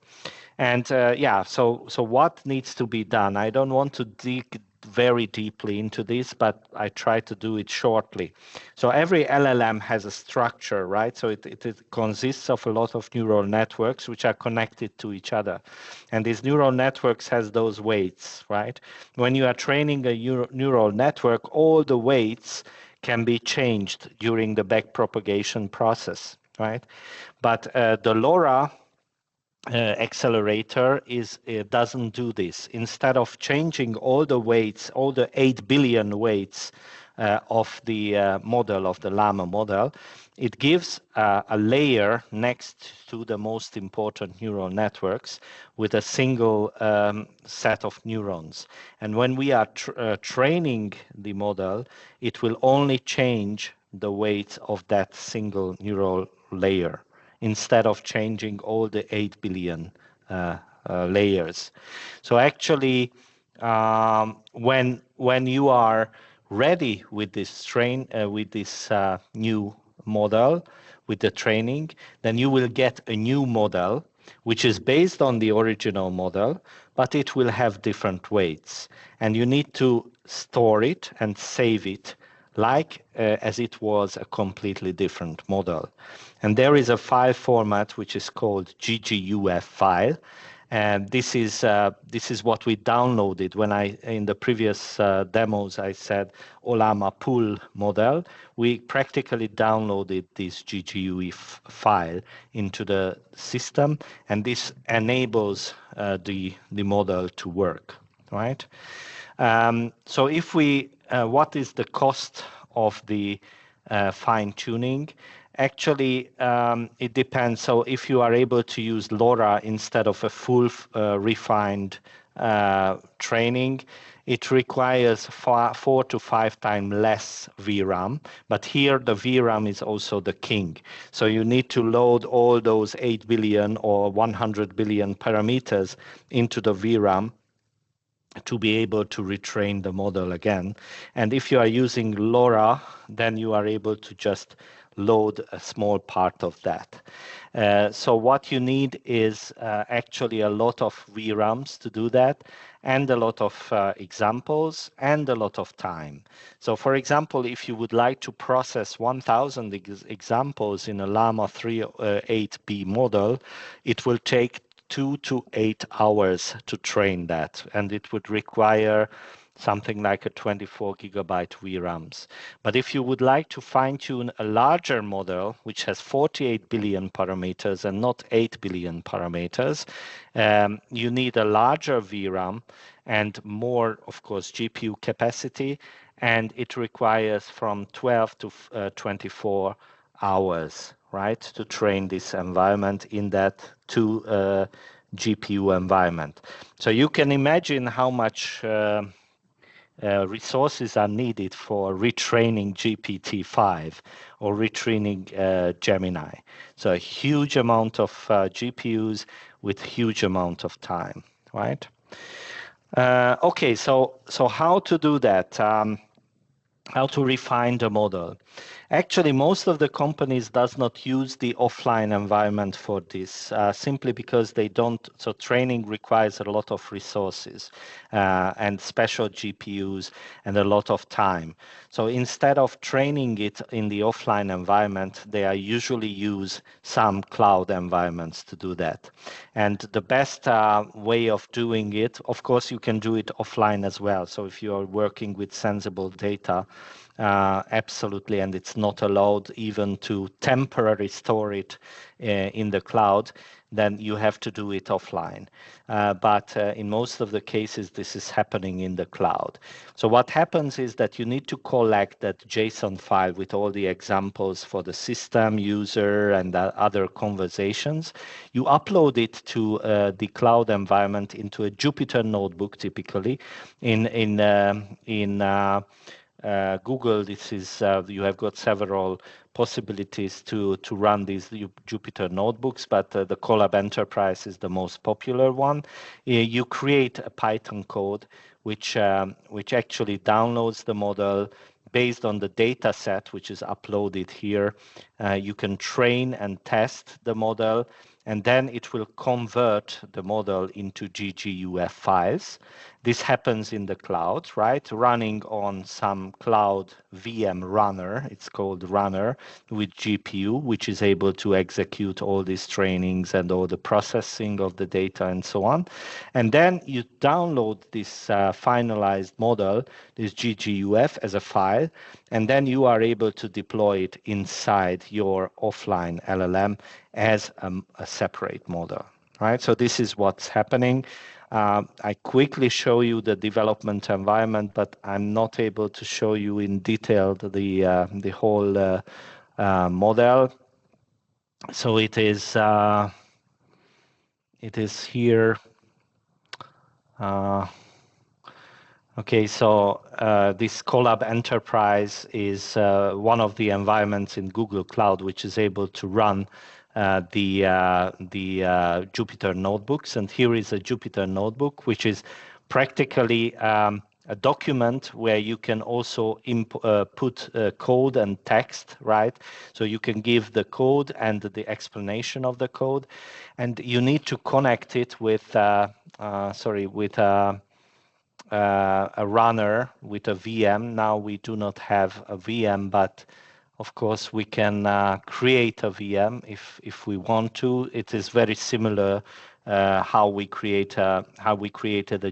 And yeah, so what needs to be done? I don't want to dig very deeply into this, but I try to do it shortly. So every LLM has a structure, right? So it consists of a lot of neural networks which are connected to each other. And these neural networks has those weights, right? When you are training a neural network, all the weights can be changed during the backpropagation process, right? But the LoRa accelerator doesn't do this. Instead of changing all the weights, all the 8 billion weights of the model, of the Llama model, it gives a layer next to the most important neural networks with a single set of neurons. And when we are training the model, it will only change the weight of that single neural layer, instead of changing all the 8 billion layers. So actually, when you are ready with this new model, with the training, then you will get a new model which is based on the original model, but it will have different weights. And you need to store it and save it like as it was a completely different model. And there is a file format which is called GGUF file. And this is what we downloaded when in the previous demos, I said Ollama pool model. We practically downloaded this GGUF file into the system, and this enables the model to work, right? So if what is the cost of the fine tuning? Actually, it depends. So if you are able to use LoRa instead of a full refined training, it requires 4 to 5 times less VRAM. But here the VRAM is also the king. So you need to load all those 8 billion or 100 billion parameters into the VRAM to be able to retrain the model again. And if you are using LoRa, then you are able to just load a small part of that. So what you need is actually a lot of VRAMs to do that, and a lot of examples, and a lot of time. So for example, if you would like to process 1,000 examples in a Llama 3.8b model, it will take 2 to 8 hours to train that, and it would require something like a 24 gigabyte VRAMs. But if you would like to fine-tune a larger model, which has 48 billion parameters and not 8 billion parameters, you need a larger VRAM and more, of course, GPU capacity, and it requires from 12 to 24 hours, right, to train this environment in that 2 GPU environment. So you can imagine how much resources are needed for retraining GPT-5 or retraining Gemini. So a huge amount of GPUs with huge amount of time, right? Okay, so how to do that? How to refine the model? Actually, most of the companies does not use the offline environment for this, simply because they don't. So training requires a lot of resources and special GPUs and a lot of time. So instead of training it in the offline environment, they are usually use some cloud environments to do that. And the best way of doing it, of course, you can do it offline as well. So if you are working with sensible data, absolutely, and it's not allowed even to temporarily store it in the cloud, then you have to do it offline. But in most of the cases, this is happening in the cloud. So what happens is that you need to collect that JSON file with all the examples for the system, user, and other conversations. You upload it to the cloud environment into a Jupyter notebook, typically. Google, this is you have got several possibilities to run these Jupyter notebooks, but the Colab Enterprise is the most popular one. You create a Python code which actually downloads the model based on the data set which is uploaded here. You can train and test the model, and then it will convert the model into GGUF files. This happens in the cloud, right? Running on some cloud VM runner, it's called runner, with GPU, which is able to execute all these trainings and all the processing of the data and so on. And then you download this finalized model, this GGUF, as a file, and then you are able to deploy it inside your offline LLM as a separate model, right? So this is what's happening. I quickly show you the development environment, but I'm not able to show you in detail the whole model. So it is here. Okay, so this Colab Enterprise is one of the environments in Google Cloud which is able to run the Jupyter notebooks. And here is a Jupyter notebook, which is practically a document where you can also put code and text, right? So you can give the code and the explanation of the code, and you need to connect it with a runner with a VM. Now we do not have a VM, but of course we can create a VM if we want to. It is very similar how we created a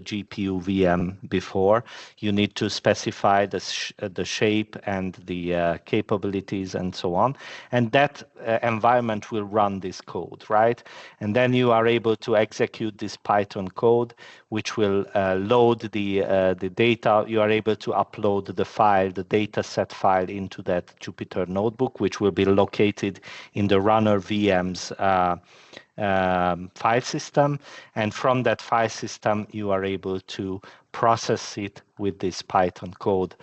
GPU VM before. You need to specify the shape and the capabilities and so on, and that environment will run this code, right? And then you are able to execute this Python code, which will load the data. You are able to upload the file, the data set file, into that Jupyter notebook, which will be located in the runner VM's file system. And from that file system, you are able to process it with this Python code.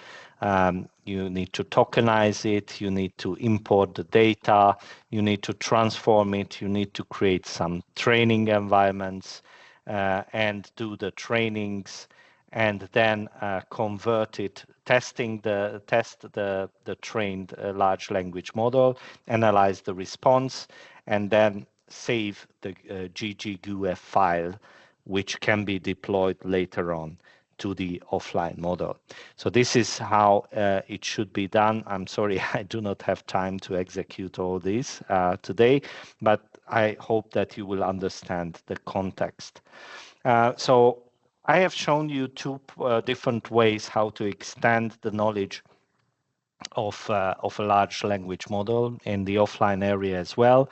You need to tokenize it, you need to import the data, you need to transform it, you need to create some training environments and do the trainings, and then convert it, test the trained large language model, analyze the response, and then save the GGUF file, which can be deployed later on to the offline model. So this is how it should be done. I'm sorry, I do not have time to execute all this today, but I hope that you will understand the context. So I have shown you two different ways how to extend the knowledge of a large language model in the offline area as well.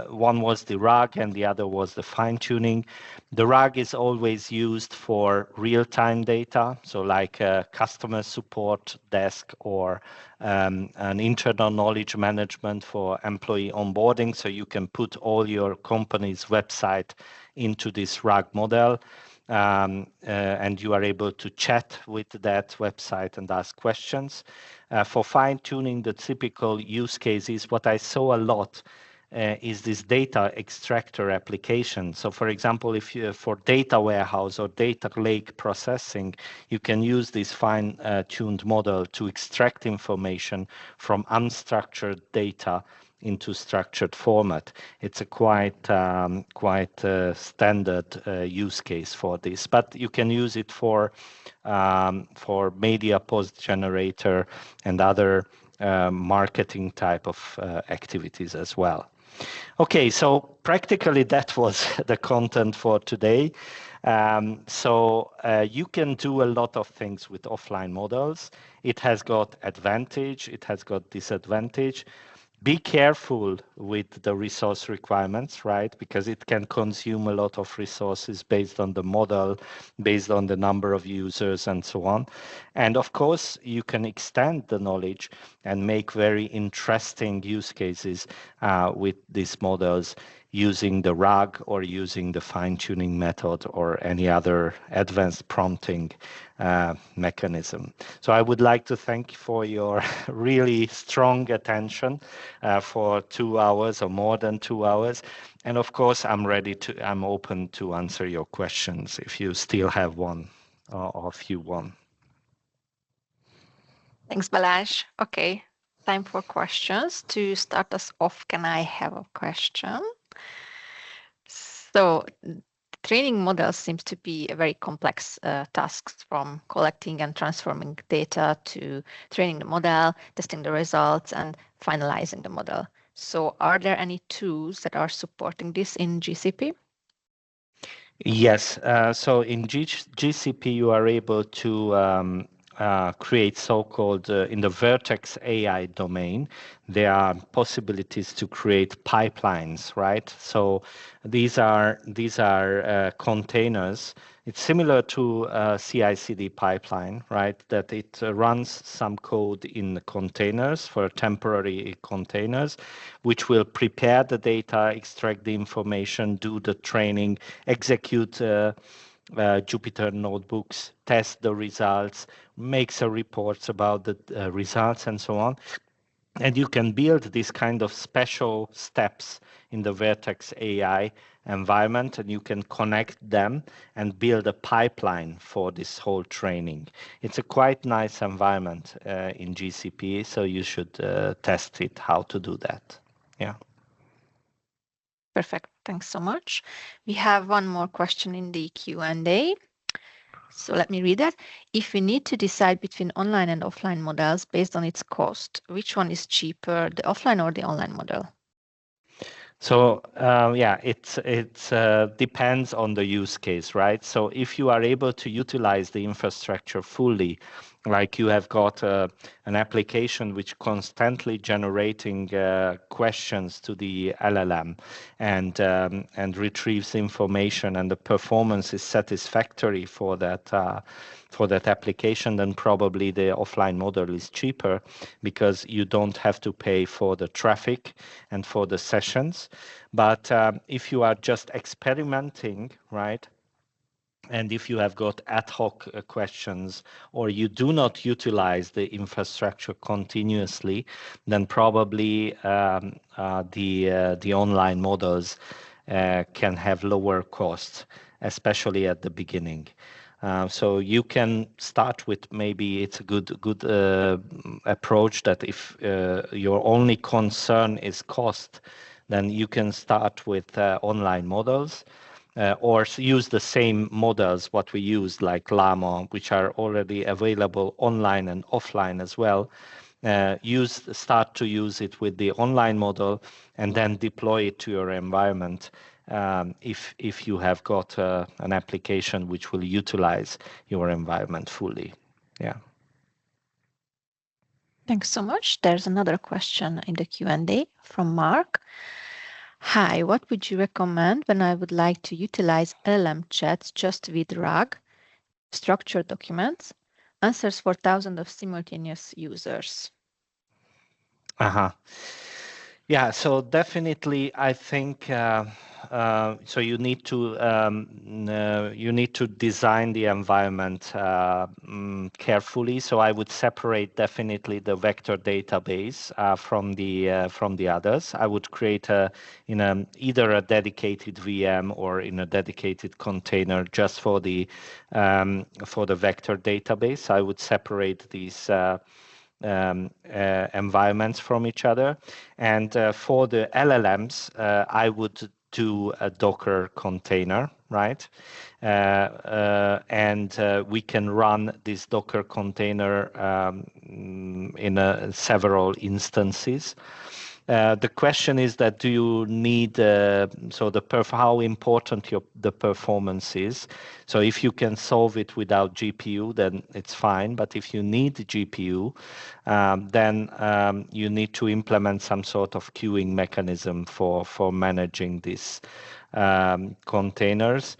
One was the RAG and the other was the fine-tuning. The RAG is always used for real-time data, so like a customer support desk or an internal knowledge management for employee onboarding, so you can put all your company's website into this RAG model. And you are able to chat with that website and ask questions. For fine-tuning the typical use cases, what I saw a lot is this data extractor application. So for example, if you for data warehouse or data lake processing, you can use this fine-tuned model to extract information from unstructured data into structured format. It's a quite standard use case for this, but you can use it for media post generator and other marketing type of activities as well. Okay, so practically that was the content for today. You can do a lot of things with offline models. It has got advantage, it has got disadvantage. Be careful with the resource requirements, right? Because it can consume a lot of resources based on the model, based on the number of users and so on. And of course, you can extend the knowledge and make very interesting use cases with these models using the RAG or using the fine-tuning method or any other advanced prompting mechanism. So I would like to thank you for your really strong attention for 2 hours or more than 2 hours. And of course, I'm open to answer your questions if you still have one or if you want. Thanks, Balázs. Okay, time for questions. To start us off, can I have a question? So training models seems to be a very complex task, from collecting and transforming data to training the model, testing the results, and finalizing the model. So are there any tools that are supporting this in GCP? Yes, so in GCP, you are able to create so-called, in the Vertex AI domain, there are possibilities to create pipelines, right? So these are containers. It's similar to a CI/CD pipeline, right? That it runs some code in containers for temporary containers, which will prepare the data, extract the information, do the training, execute Jupyter notebooks, test the results, make some reports about the results and so on. And you can build this kind of special steps in the Vertex AI environment, and you can connect them and build a pipeline for this whole training. It's a quite nice environment in GCP, so you should test it, how to do that. Yeah. Perfect. Thanks so much. We have one more question in the Q&A. So let me read that. If we need to decide between online and offline models based on its cost, which one is cheaper, the offline or the online model? So yeah, it depends on the use case, right? So if you are able to utilize the infrastructure fully, like you have got an application which constantly generating questions to the LLM and retrieves information, and the performance is satisfactory for that application, then probably the offline model is cheaper, because you don't have to pay for the traffic and for the sessions. But if you are just experimenting, right, and if you have got ad hoc questions, or you do not utilize the infrastructure continuously, then probably the online models can have lower costs, especially at the beginning. So you can start with, maybe it's a good approach, that if your only concern is cost, then you can start with online models. Or use the same models what we use, like Llama, which are already available online and offline as well. Start to use it with the online model, and then deploy it to your environment if you have got an application which will utilize your environment fully. Yeah. Thanks so much. There's another question in the Q&A from Mark. Hi, what would you recommend when I would like to utilize LLM chats just with RAG, structured documents, answers for thousands of simultaneous users? Yeah, so definitely, I think so. You need to design the environment carefully. So I would separate definitely the vector database from the others. I would create either a dedicated VM or in a dedicated container just for the vector database. I would separate these environments from each other. And for the LLMs, I would do a Docker container, right? And we can run this Docker container in several instances. The question is that do you need how important the performance is? So if you can solve it without GPU, then it's fine. But if you need GPU, then you need to implement some sort of queuing mechanism for managing these containers.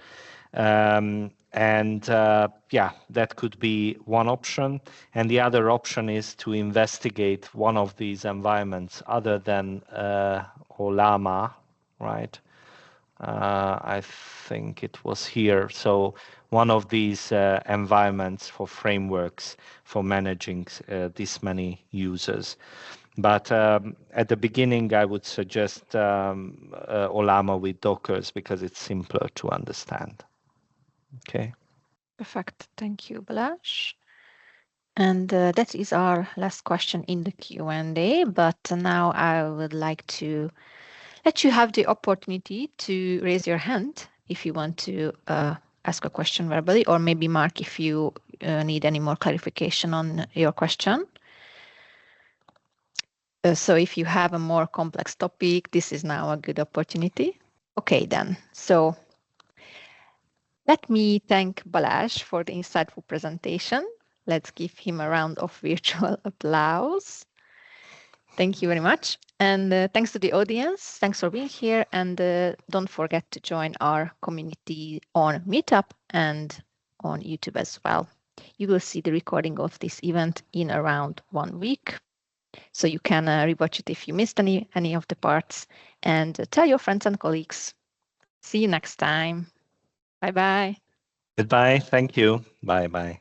That could be one option. And the other option is to investigate one of these environments other than Ollama, right? I think it was here. So one of these environments for frameworks for managing this many users. But at the beginning, I would suggest Ollama with Dockers because it's simpler to understand. Okay. Perfect. Thank you, Balázs. And that is our last question in the Q&A. But now I would like to let you have the opportunity to raise your hand if you want to ask a question verbally, or maybe Mark, if you need any more clarification on your question. So if you have a more complex topic, this is now a good opportunity. Okay, then. So let me thank Balázs for the insightful presentation. Let's give him a round of virtual applause. Thank you very much. And thanks to the audience. Thanks for being here. And don't forget to join our community on Meetup and on YouTube as well. You will see the recording of this event in around 1 week. So you can rewatch it if you missed any of the parts. And tell your friends and colleagues. See you next time. Bye-bye. Goodbye. Thank you. Bye-bye.